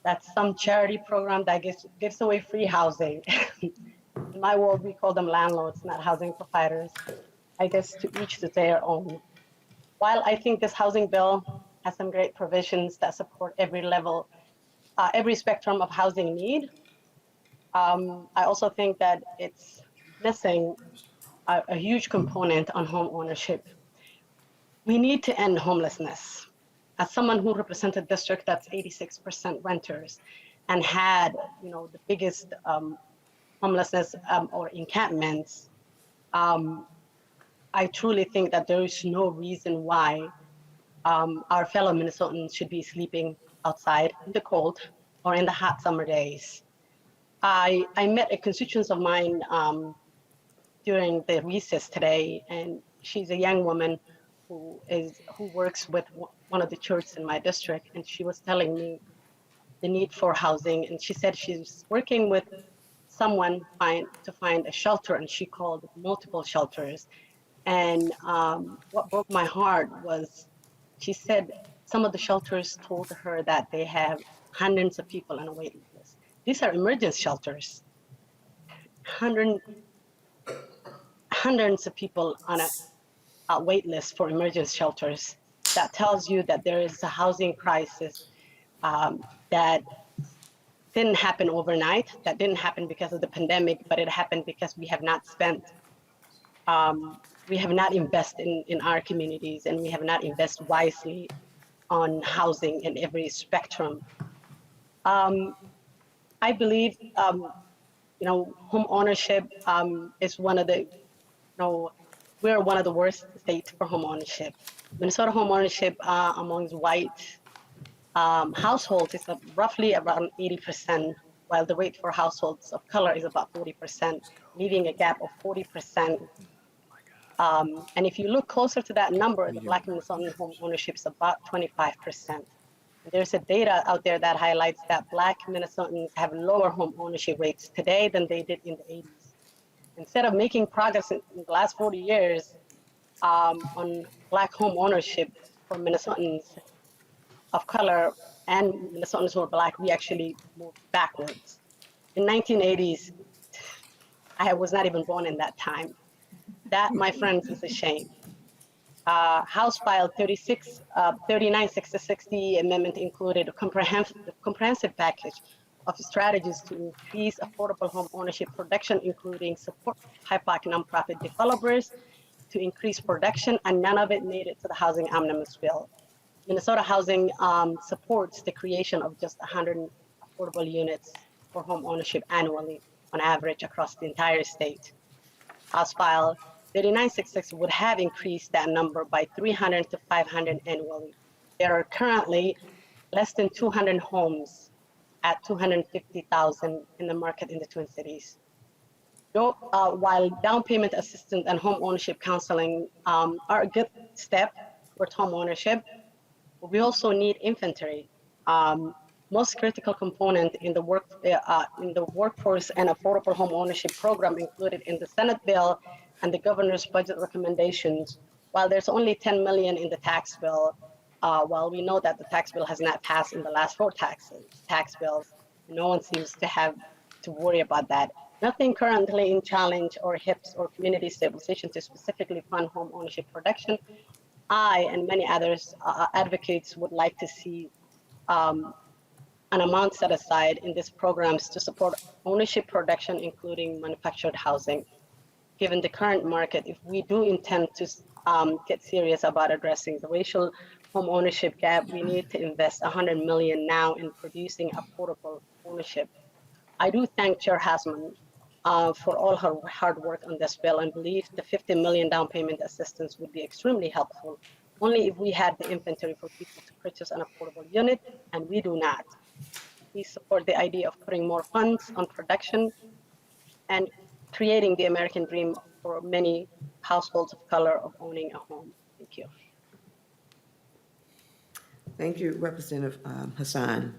that's some charity program that gives away free housing. In my world, we call them landlords, not housing providers. I guess to each to their own. While I think this housing bill has some great provisions that support every level, every spectrum of housing need, I also think that it's missing a huge component on home ownership. We need to end homelessness. As someone who represented a district that's 86% renters and had, the biggest homelessness or encampments, I truly think that there is no reason why our fellow Minnesotans should be sleeping outside in the cold or in the hot summer days. I met a constituent of mine during the recess today, and she's a young woman who works with one of the churches in my district, and she was telling me the need for housing, and she said she's working with someone to find a shelter, and she called multiple shelters. And what broke my heart was she said some of the shelters told her that they have hundreds of people on a waiting list. These are emergency shelters. Hundreds of people on a wait list for emergency shelters. That tells you that there is a housing crisis that didn't happen overnight, that didn't happen because of the pandemic, but it happened because we have not spent, we have not invested in our communities, and we have not invested wisely on housing in every spectrum. I believe, home ownership is one of the, we're one of the worst states for home ownership. Minnesota home ownership amongst white households is roughly around 80%, while the rate for households of color is about 40%, leaving a gap of 40%. And if you look closer to that number, the Black Minnesotan home ownership is about 25%. There's a data out there that highlights that Black Minnesotans have lower home ownership rates today than they did in the 80s. Instead of making progress in the last 40 years on Black home ownership for Minnesotans of color and Minnesotans who are Black, we actually moved backwards. In 1980s, I was not even born in that time. That, my friends, is a shame. House File 3960 amendment included a comprehensive package of strategies to increase affordable home ownership production, including support HIPOC nonprofit developers to increase production, and none of it made it to the Housing Omnibus bill. Minnesota Housing supports the creation of just 100 affordable units for home ownership annually on average across the entire state. House File 3966 would have increased that number by 300 to 500 annually. There are currently less than 200 homes at 250,000 in the market in the Twin Cities. While down payment assistance and home ownership counseling are a good step towards home ownership, we also need inventory. Most critical component in the workforce and affordable home ownership program included in the Senate bill and the governor's budget recommendations. While there's only 10 million in the tax bill, while we know that the tax bill has not passed in the last 4 tax bills, no one seems to have to worry about that. Nothing currently in challenge or HIPS or community stabilization to specifically fund home ownership protection. I and many others advocates would like to see an amount set aside in these programs to support ownership production, including manufactured housing. Given the current market, if we do intend to get serious about addressing the racial home ownership gap, we need to invest $100 million now in producing affordable ownership. I do thank Chair Hausman for all her hard work on this bill and believe the $50 million down payment assistance would be extremely helpful, only if we had the inventory for people to purchase an affordable unit, and we do not. We support the idea of putting more funds on production and creating the American dream for many households of color of owning a home. Thank you. Thank you, Representative Hassan.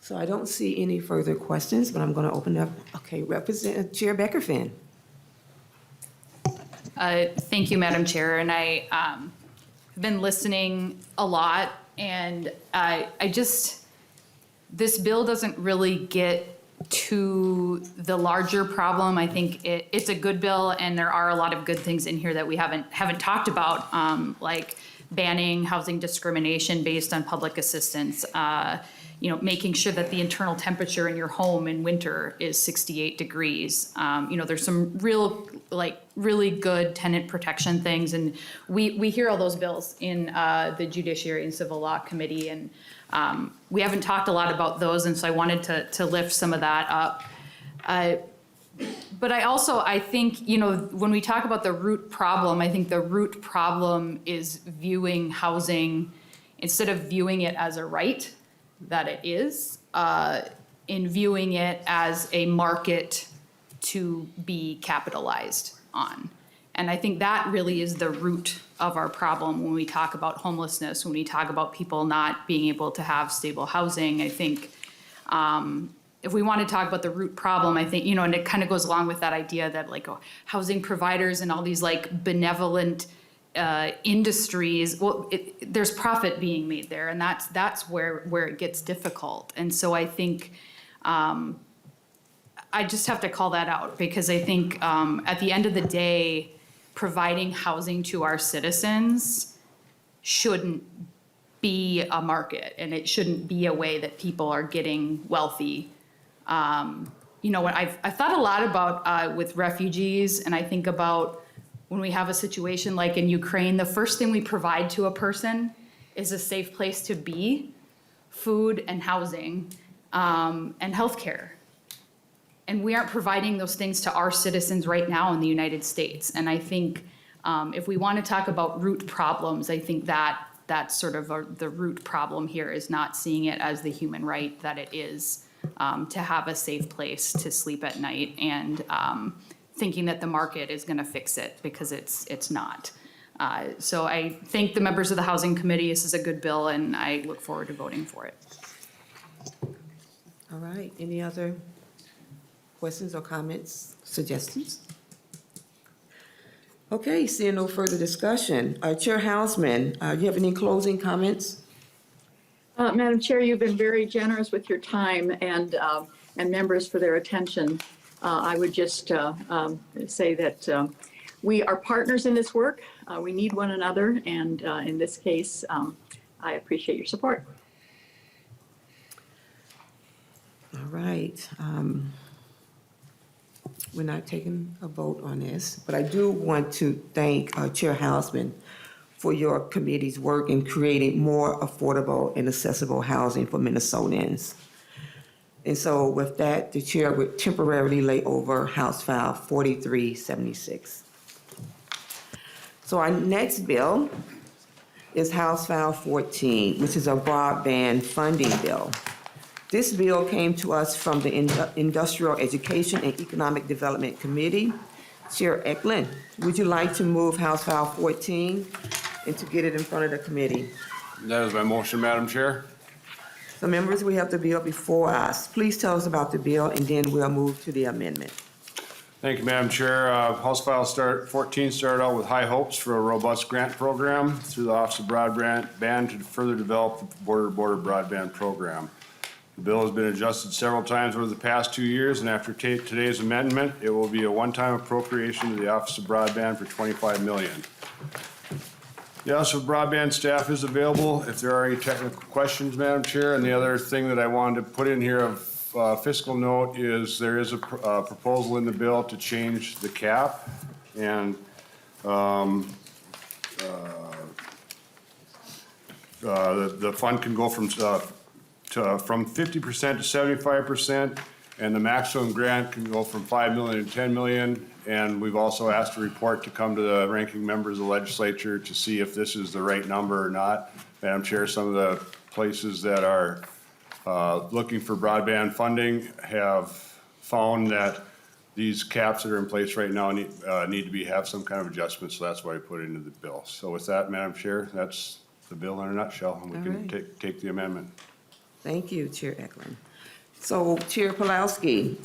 So I don't see any further questions, but I'm going to open up. Okay, Chair Beckerfin. Thank you, Madam Chair. And I have been listening a lot, and this bill doesn't really get to the larger problem. I think it's a good bill, and there are a lot of good things in here that we haven't talked about, like banning housing discrimination based on public assistance, making sure that the internal temperature in your home in winter is 68 degrees. There's some really good tenant protection things, and we hear all those bills in the Judiciary and Civil Law Committee, and we haven't talked a lot about those, and so I wanted to lift some of that up. But I think, when we talk about the root problem, I think the root problem is viewing housing, instead of viewing it as a right that it is, in viewing it as a market to be capitalized on. And I think that really is the root of our problem when we talk about homelessness, when we talk about people not being able to have stable housing. I think if we want to talk about the root problem, I think, and it kind of goes along with that idea that housing providers and all these benevolent industries, there's profit being made there, and that's where it gets difficult. And so I think I just have to call that out, because I think at the end of the day, providing housing to our citizens shouldn't be a market, and it shouldn't be a way that people are getting wealthy. I've thought a lot about with refugees, and I think about when we have a situation like in Ukraine, the first thing we provide to a person is a safe place to be, food and housing, and healthcare. And we aren't providing those things to our citizens right now in the United States. And I think if we want to talk about root problems, I think that's sort of the root problem here, is not seeing it as the human right that it is to have a safe place to sleep at night, and thinking that the market is going to fix it, because it's not. So I thank the members of the Housing Committee. This is a good bill, and I look forward to voting for it. All right, any other questions or comments, suggestions? Okay, seeing no further discussion. Chair Hausman, do you have any closing comments? Madam Chair, you've been very generous with your time, and members for their attention. I would just say that we are partners in this work. We need one another, and in this case, I appreciate your support. All right. We're not taking a vote on this, but I do want to thank Chair Hausman for your committee's work in creating more affordable and accessible housing for Minnesotans. And so with that, the chair would temporarily lay over House File 4376. So our next bill is House File 14, which is a broadband funding bill. This bill came to us from the Industrial Education and Economic Development Committee. Chair Ecklund, would you like to move House File 14 and to get it in front of the committee? That is my motion, Madam Chair. So members, we have the bill before us. Please tell us about the bill, and then we'll move to the amendment. Thank you, Madam Chair. House File 14 started out with high hopes for a robust grant program through the Office of Broadband to further develop the border-to-border broadband program. The bill has been adjusted several times over the past 2 years, and after today's amendment, it will be a one-time appropriation to the Office of Broadband for $25 million. The Office of Broadband staff is available if there are any technical questions, Madam Chair. And the other thing that I wanted to put in here of fiscal note is there is a proposal in the bill to change the cap, and the fund can go from 50% to 75%, and the maximum grant can go from $5 million to $10 million. And we've also asked a report to come to the ranking members of the legislature to see if this is the right number or not. Madam Chair, some of the places that are looking for broadband funding have found that these caps that are in place right now need to have some kind of adjustment, so that's why I put it into the bill. So with that, Madam Chair, that's the bill in a nutshell, and we can take the amendment. Thank you, Chair Ecklund. So Chair Pulowski,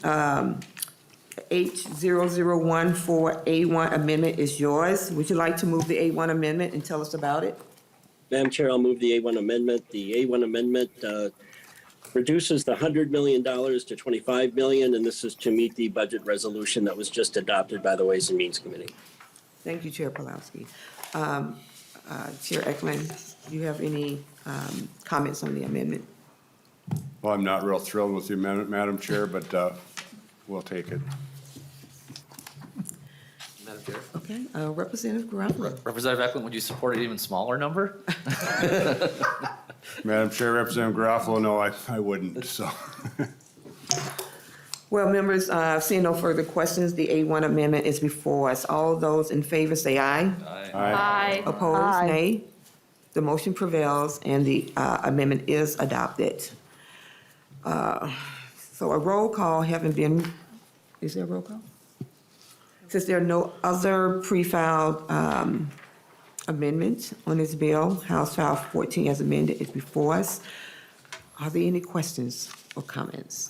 H0014A1 amendment is yours. Would you like to move the A1 amendment and tell us about it? Madam Chair, I'll move the A1 amendment. The A1 amendment reduces the $100 million to $25 million, and this is to meet the budget resolution that was just adopted by the Ways and Means Committee. Thank you, Chair Pulowski. Chair Ecklund, do you have any comments on the amendment? Well, I'm not real thrilled with the amendment, Madam Chair, but we'll take it. Madam Chair. Okay, Representative Garofalo. Representative Ecklund, would you support an even smaller number? Madam Chair, Representative Garofalo, no, I wouldn't, so. Well, members, seeing no further questions, the A1 amendment is before us. All those in favor say aye. Aye. Opposed, Aye. nay. The motion prevails and the amendment is adopted. So a roll call having been, is there a roll call? Since there are no other pre-filed amendments on this bill, House File 14 as amended is before us. Are there any questions or comments?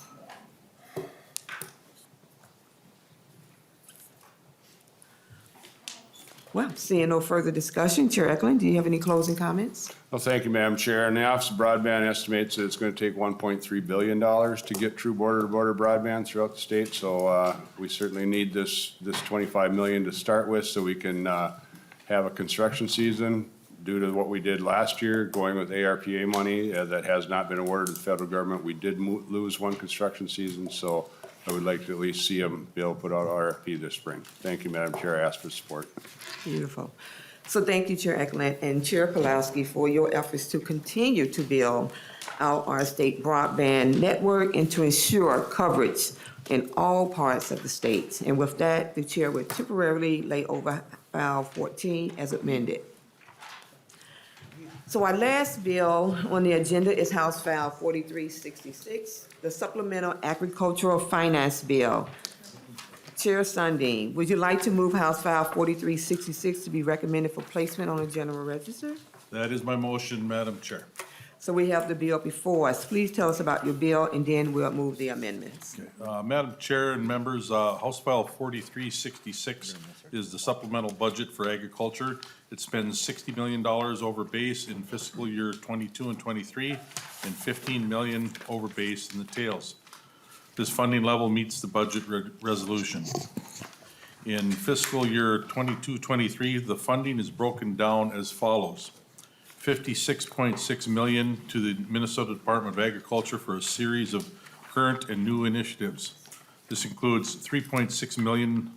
Well, seeing no further discussion, Chair Ecklund, do you have any closing comments? Well, thank you, Madam Chair. And the Office of Broadband estimates that it's going to take $1.3 billion to get true border-to-border broadband throughout the state. So we certainly need this $25 million to start with so we can have a construction season. Due to what we did last year, going with ARPA money that has not been awarded to the federal government, we did lose one construction season. So I would like to at least see them be able to put out RFP this spring. Thank you, Madam Chair. I ask for support. Beautiful. So thank you, Chair Ecklund and Chair Pulowski, for your efforts to continue to build out our state broadband network and to ensure coverage in all parts of the state. And with that, the Chair will temporarily lay over File 14 as amended. So our last bill on the agenda is House File 4366, the Supplemental Agricultural Finance Bill. Chair Sundin, would you like to move House File 4366 to be recommended for placement on the general register? That is my motion, Madam Chair. So we have the bill before us. Please tell us about your bill, and then we'll move the amendments. Madam Chair and members, House File 4366 is the supplemental budget for agriculture. It spends $60 million over base in fiscal year 22 and 23, and $15 million over base in the tails. This funding level meets the budget resolution. In fiscal year 22-23, the funding is broken down as follows. $56.6 million to the Minnesota Department of Agriculture for a series of current and new initiatives. This includes $3.6 million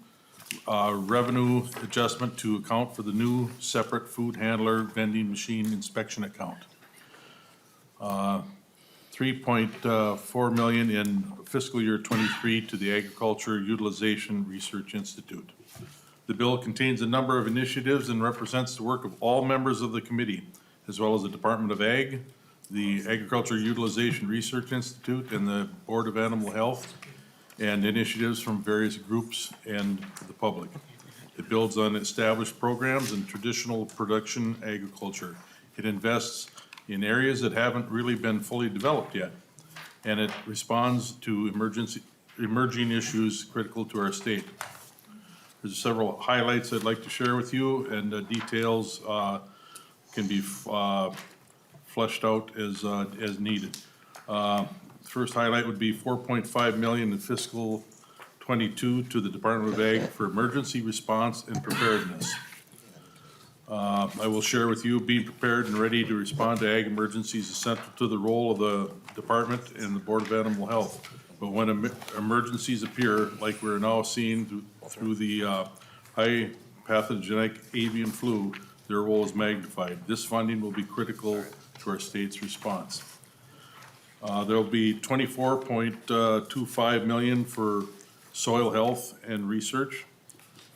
revenue adjustment to account for the new separate food handler vending machine inspection account. $3.4 million in fiscal year 23 to the Agriculture Utilization Research Institute. The bill contains a number of initiatives and represents the work of all members of the committee, as well as the Department of Ag, the Agriculture Utilization Research Institute, and the Board of Animal Health, and initiatives from various groups and the public. It builds on established programs in traditional production agriculture. It invests in areas that haven't really been fully developed yet, and it responds to emerging issues critical to our state. There's several highlights I'd like to share with you, and details can be fleshed out as needed. First highlight would be 4.5 million in fiscal '22 to the Department of Ag for emergency response and preparedness. I will share with you, being prepared and ready to respond to ag emergencies is central to the role of the department and the Board of Animal Health. But when emergencies appear, like we're now seeing through the high pathogenic avian flu, their role is magnified. This funding will be critical to our state's response. There'll be 24.25 million for soil health and research,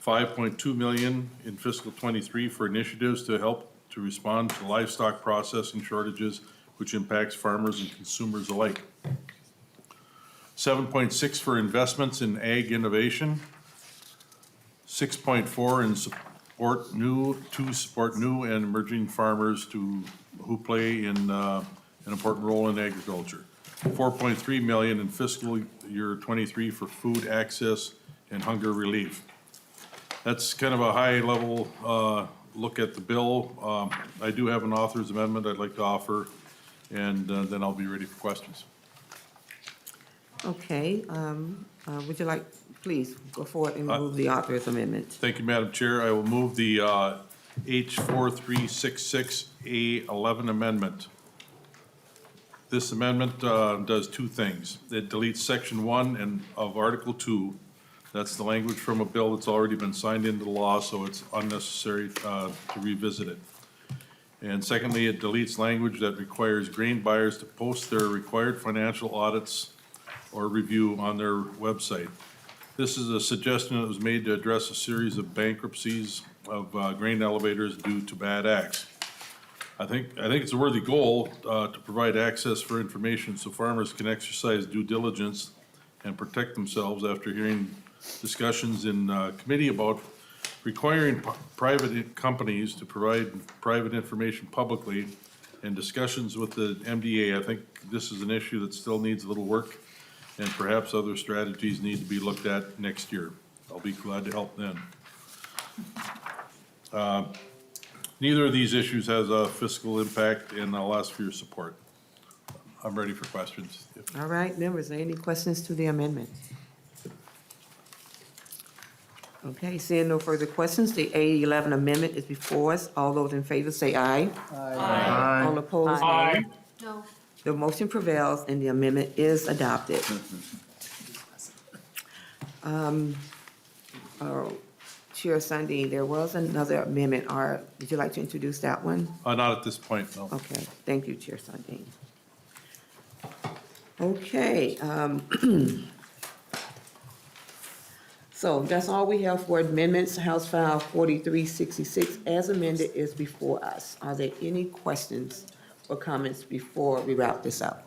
5.2 million in fiscal '23 for initiatives to help to respond to livestock processing shortages, which impacts farmers and consumers alike. 7.6 for investments in ag innovation, 6.4 in support new and emerging farmers who play in an important role in agriculture. 4.3 million in fiscal year '23 for food access and hunger relief. That's kind of a high level look at the bill. I do have an author's amendment I'd like to offer, and then I'll be ready for questions. Okay, would you like, please, go forward and move the author's amendment. Thank you, Madam Chair. I will move the H4366A11 amendment. This amendment does two things. It deletes section 1 of Article 2. That's the language from a bill that's already been signed into law, so it's unnecessary to revisit it. And secondly, it deletes language that requires grain buyers to post their required financial audits or review on their website. This is a suggestion that was made to address a series of bankruptcies of grain elevators due to bad acts. I think it's a worthy goal to provide access for information so farmers can exercise due diligence and protect themselves after hearing discussions in committee about requiring private companies to provide private information publicly and discussions with the MDA. I think this is an issue that still needs a little work, and perhaps other strategies need to be looked at next year. I'll be glad to help then. Neither of these issues has a fiscal impact, and I'll ask for your support. I'm ready for questions. All right, members, any questions to the amendment? Okay, seeing no further questions, the A11 amendment is before us. All those in favor say aye. Aye. All opposed, nay. No. The motion prevails and the amendment is adopted. Chair Sundin, there was another amendment. Would you like to introduce that one? Not at this point, no. Okay, thank you, Chair Sundin. Okay. So that's all we have for amendments. House File 4366 as amended is before us. Are there any questions or comments before we wrap this up?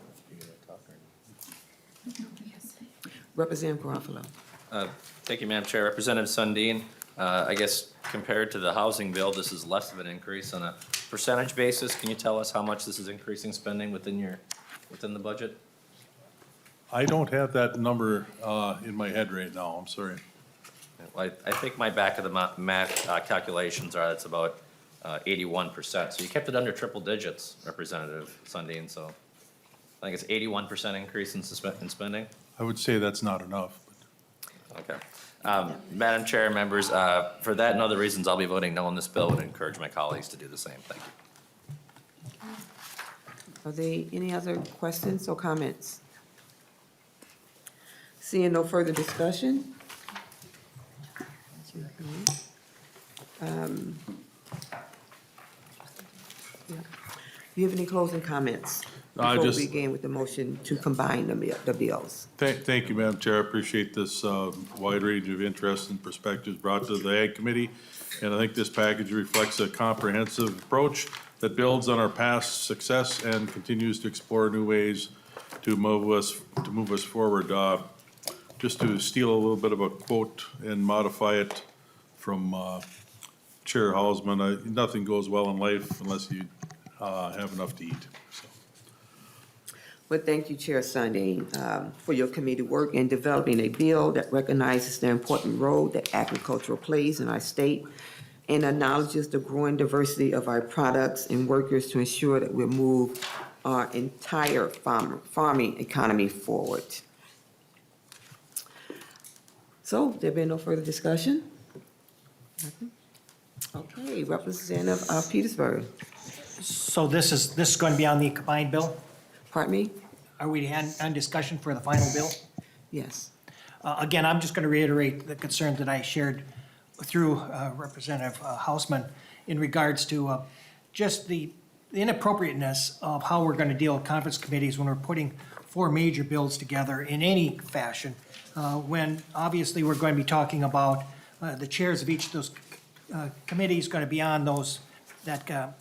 Representative Garofalo. Thank you, Madam Chair. Representative Sundin, I guess compared to the housing bill, this is less of an increase on a percentage basis. Can you tell us how much this is increasing spending within the budget? I don't have that number in my head right now, I'm sorry. Well, I think my back of the math calculations are that's about 81%. So you kept it under triple digits, Representative Sundin, so I think it's 81% increase in spending. I would say that's not enough. Okay. Madam Chair, members, for that and other reasons, I'll be voting no on this bill and encourage my colleagues to do the same. Thank you. Are there any other questions or comments? Seeing no further discussion. Do you have any closing comments before we begin with the motion to combine the bills? Thank you, Madam Chair. I appreciate this wide range of interests and perspectives brought to the Ag Committee. And I think this package reflects a comprehensive approach that builds on our past success and continues to explore new ways to move us forward. Just to steal a little bit of a quote and modify it from Chair Hausman, nothing goes well in life unless you have enough to eat. So. Well, thank you, Chair Sundin, for your committee work in developing a bill that recognizes the important role that agriculture plays in our state and acknowledges the growing diversity of our products and workers to ensure that we move our entire farming economy forward. So there being no further discussion? Nothing? Okay, Representative Petersburg. So this is going to be on the combined bill? Pardon me? Are we on discussion for the final bill? Yes. Again, I'm just going to reiterate the concern that I shared through Representative Hausman in regards to just the inappropriateness of how we're going to deal with conference committees when we're putting four major bills together in any fashion, when obviously we're going to be talking about the chairs of each of those committees going to be on that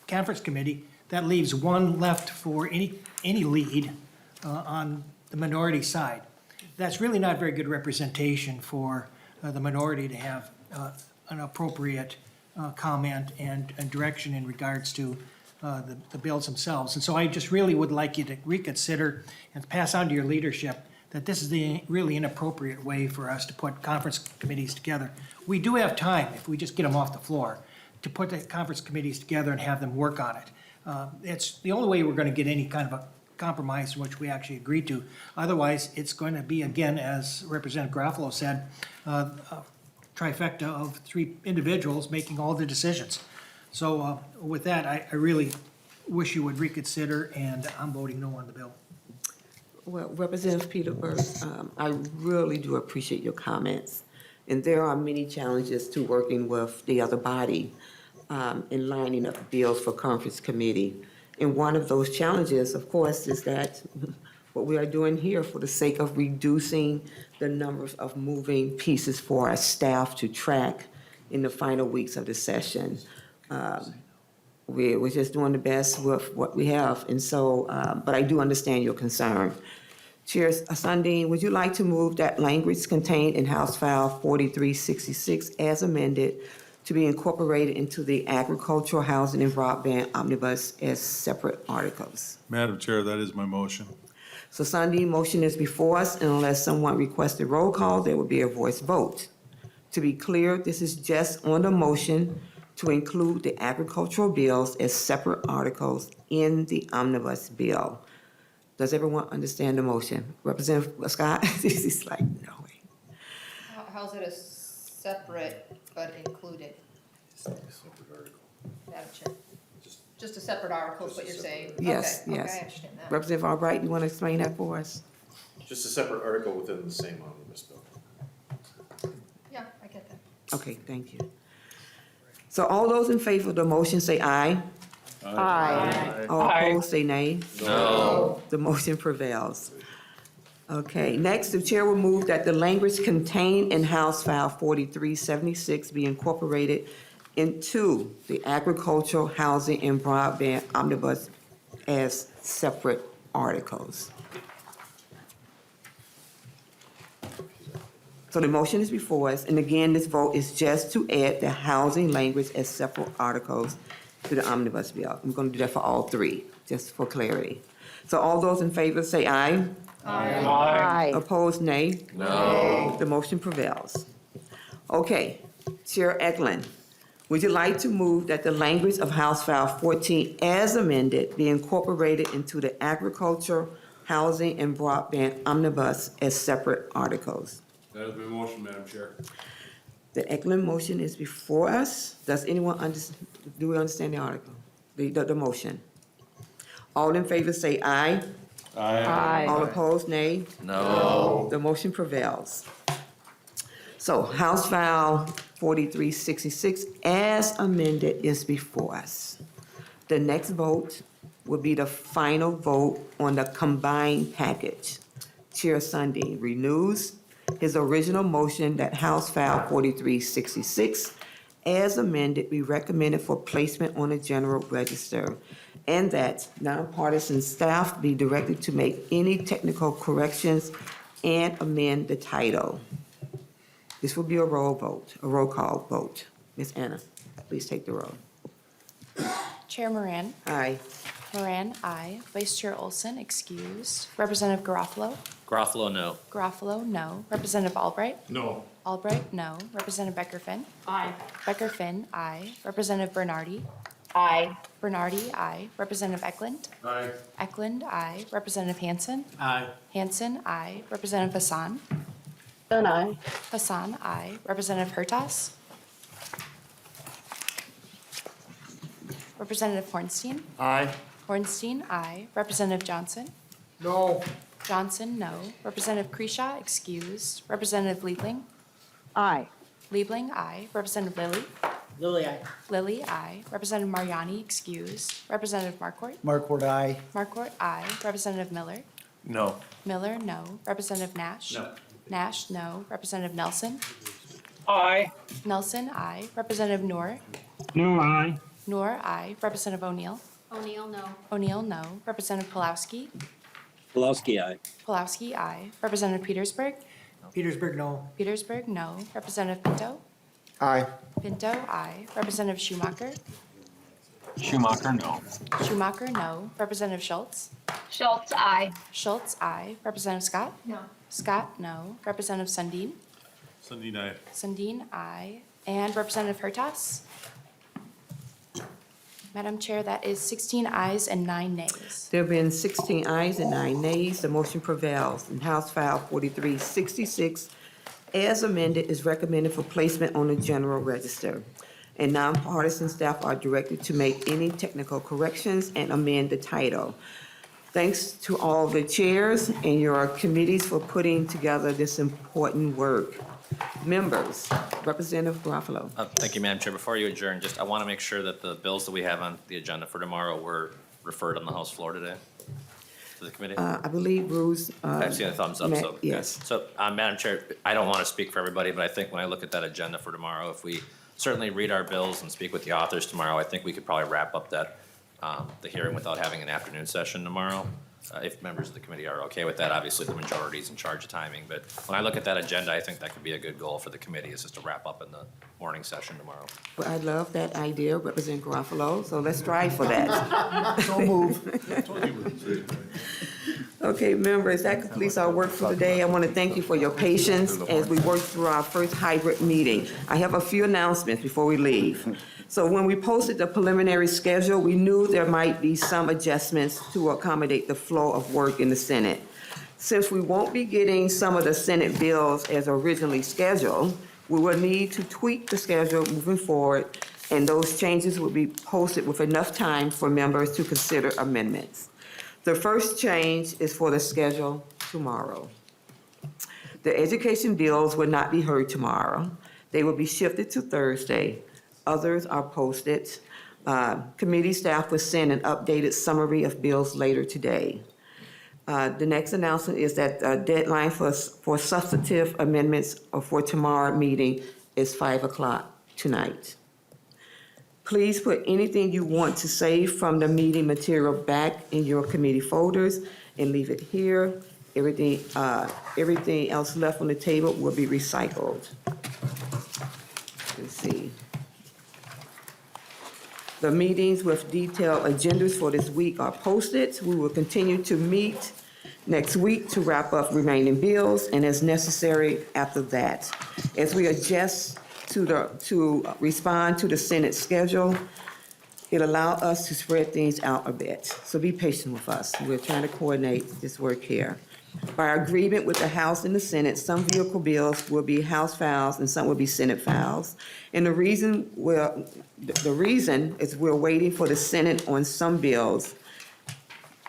conference committee. That leaves one left for any lead on the minority side. That's really not very good representation for the minority to have an appropriate comment and direction in regards to the bills themselves. And so I just really would like you to reconsider and pass on to your leadership that this is the really inappropriate way for us to put conference committees together. We do have time, if we just get them off the floor, to put the conference committees together and have them work on it. It's the only way we're going to get any kind of a compromise which we actually agreed to. Otherwise, it's going to be, again, as Representative Garofalo said, a trifecta of three individuals making all the decisions. So with that, I really wish you would reconsider, and I'm voting no on the bill. Well, Representative Petersburg, I really do appreciate your comments. And there are many challenges to working with the other body in lining up bills for conference committee. And one of those challenges, of course, is that what we are doing here for the sake of reducing the numbers of moving pieces for our staff to track in the final weeks of the session. We're just doing the best with what we have. And so, but I do understand your concern. Chair Sundin, would you like to move that language contained in House File 4366 as amended to be incorporated into the Agricultural, Housing, and Broadband Omnibus as separate articles? Madam Chair, that is my motion. So Sundin, motion is before us, and unless someone requests a roll call, there will be a voice vote. To be clear, this is just on the motion to include the agricultural bills as separate articles in the omnibus bill. Does everyone understand the motion? Representative Scott? He's like, no way. How's it a separate but included? Madam Chair. Just a separate article is what you're saying? Yes, Okay, yes. okay, I understand that. Representative Albright, you want to explain that for us? Just a separate article within the same omnibus bill. Yeah, I get that. Okay, thank you. So all those in favor of the motion say aye. Aye. All opposed say nay. No. The motion prevails. Okay, next, the chair will move that the language contained in House File 4376 be incorporated into the Agricultural, Housing, and Broadband Omnibus as separate articles. So the motion is before us, and again, this vote is just to add the housing language as separate articles to the omnibus bill. I'm going to do that for all three, just for clarity. So all those in favor say aye. Aye. Opposed, nay. No. The motion prevails. Okay, Chair Ecklund, would you like to move that the language of House File 14 as amended be incorporated into the Agriculture, Housing, and Broadband Omnibus as separate articles? That is my motion, Madam Chair. The Ecklund motion is before us. Does anyone do we understand the article, the motion? All in favor say aye. Aye. All opposed, nay. No. The motion prevails. So House File 4366 as amended is before us. The next vote will be the final vote on the combined package. Chair Sundin renews his original motion that House File 4366 as amended be recommended for placement on the general register, and that nonpartisan staff be directed to make any technical corrections and amend the title. This will be a roll call vote. Ms. Anna, please take the roll. Chair Moran. Aye. Moran, aye. Vice Chair Olson, excused. Representative Garofalo. Garofalo, no. Garofalo, no. Representative Albright. No. Albright, no. Representative Becker-Finn. Aye. Becker-Finn, aye. Representative Bernardi. Aye. Bernardi, aye. Representative Ecklund? Aye. Ecklund, aye. Representative Hansen? Aye. Hansen, aye. Representative Hassan? Hassan, aye. Hassan, aye. Representative Hertas? Representative Hornstein? Aye. Hornstein, aye. Representative Johnson? No. Johnson, no. Representative Kreshaw, excused. Representative Liebling? Aye. Liebling, aye. Representative Lilly? Lily, aye. Lilly, aye. Representative Mariani, excused. Representative Markort? Markwood, aye. Markort, aye. Representative Miller? No. Miller, no. Representative Nash? No. Nash, no. Representative Nelson? Aye. Nelson, aye. Representative Noor? No, aye. Noor, aye. Representative O'Neill? O'Neill, no. O'Neill, no. Representative Pulowski? Pulowski, aye. Pulowski, aye. Representative Petersburg? Petersburg, no. Petersburg, no. Representative Pinto? Aye. Pinto, aye. Representative Schumacher? Schumacher, no. Schumacher, no. Representative Schultz? Schultz, aye. Schultz, aye. Representative Scott? No. Scott, no. Representative Sundin? Sundin, aye. Sundin, aye. And Representative Hertas? Madam Chair, that is 16 ayes and 9 nays. There have been 16 ayes and 9 nays. The motion prevails. And House File 4366, as amended, is recommended for placement on the general register. And nonpartisan staff are directed to make any technical corrections and amend the title. Thanks to all the chairs and your committees for putting together this important work. Members, Representative Garofalo. Thank you, Madam Chair. Before you adjourn, I want to make sure that the bills that we have on the agenda for tomorrow were referred on the House floor today to the committee. I believe Bruce. I've seen a thumbs up, so. Yes. So, Madam Chair, I don't want to speak for everybody, but I think when I look at that agenda for tomorrow, if we certainly read our bills and speak with the authors tomorrow, I think we could probably wrap up that, the hearing without having an afternoon session tomorrow. If members of the committee are okay with that, obviously the majority is in charge of timing, but when I look at that agenda, I think that could be a good goal for the committee, is just to wrap up in the morning session tomorrow. Well, I love that idea, Representative Garofalo, so let's strive for that. So move. Okay, members, that completes our work for today. I want to thank you for your patience as we work through our first hybrid meeting. I have a few announcements before we leave. So when we posted the preliminary schedule, we knew there might be some adjustments to accommodate the flow of work in the Senate. Since we won't be getting some of the Senate bills as originally scheduled, we will need to tweak the schedule moving forward, and those changes will be posted with enough time for members to consider amendments. The first change is for the schedule tomorrow. The education bills will not be heard tomorrow. They will be shifted to Thursday. Others are posted. Committee staff will send an updated summary of bills later today. The next announcement is that the deadline for substantive amendments for tomorrow meeting is 5 o'clock tonight. Please put anything you want to say from the meeting material back in your committee folders and leave it here. Everything else left on the table will be recycled. Let's see. The meetings with detailed agendas for this week are posted. We will continue to meet next week to wrap up remaining bills and as necessary after that. As we adjust to respond to the Senate schedule, it allows us to spread things out a bit. So be patient with us. We're trying to coordinate this work here. By agreement with the House and the Senate, some vehicle bills will be House files and some will be Senate files. And the reason is we're waiting for the Senate on some bills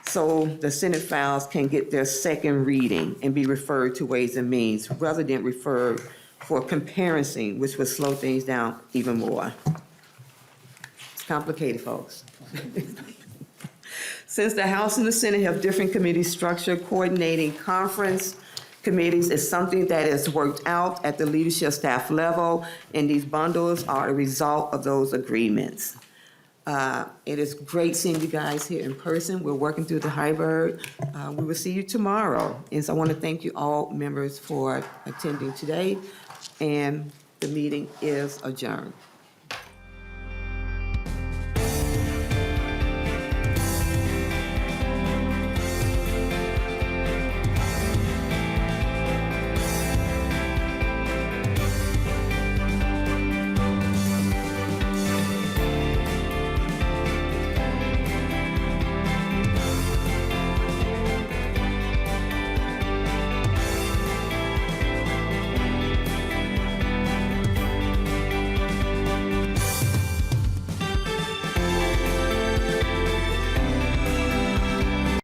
so the Senate files can get their second reading and be referred to Ways and Means rather than referred for comparison, which would slow things down even more. It's complicated, folks. Since the House and the Senate have different committee structure, coordinating conference committees is something that is worked out at the leadership staff level, and these bundles are a result of those agreements. It is great seeing you guys here in person. We're working through the hybrid. We will see you tomorrow. And so I want to thank you all members for attending today, and the meeting is adjourned.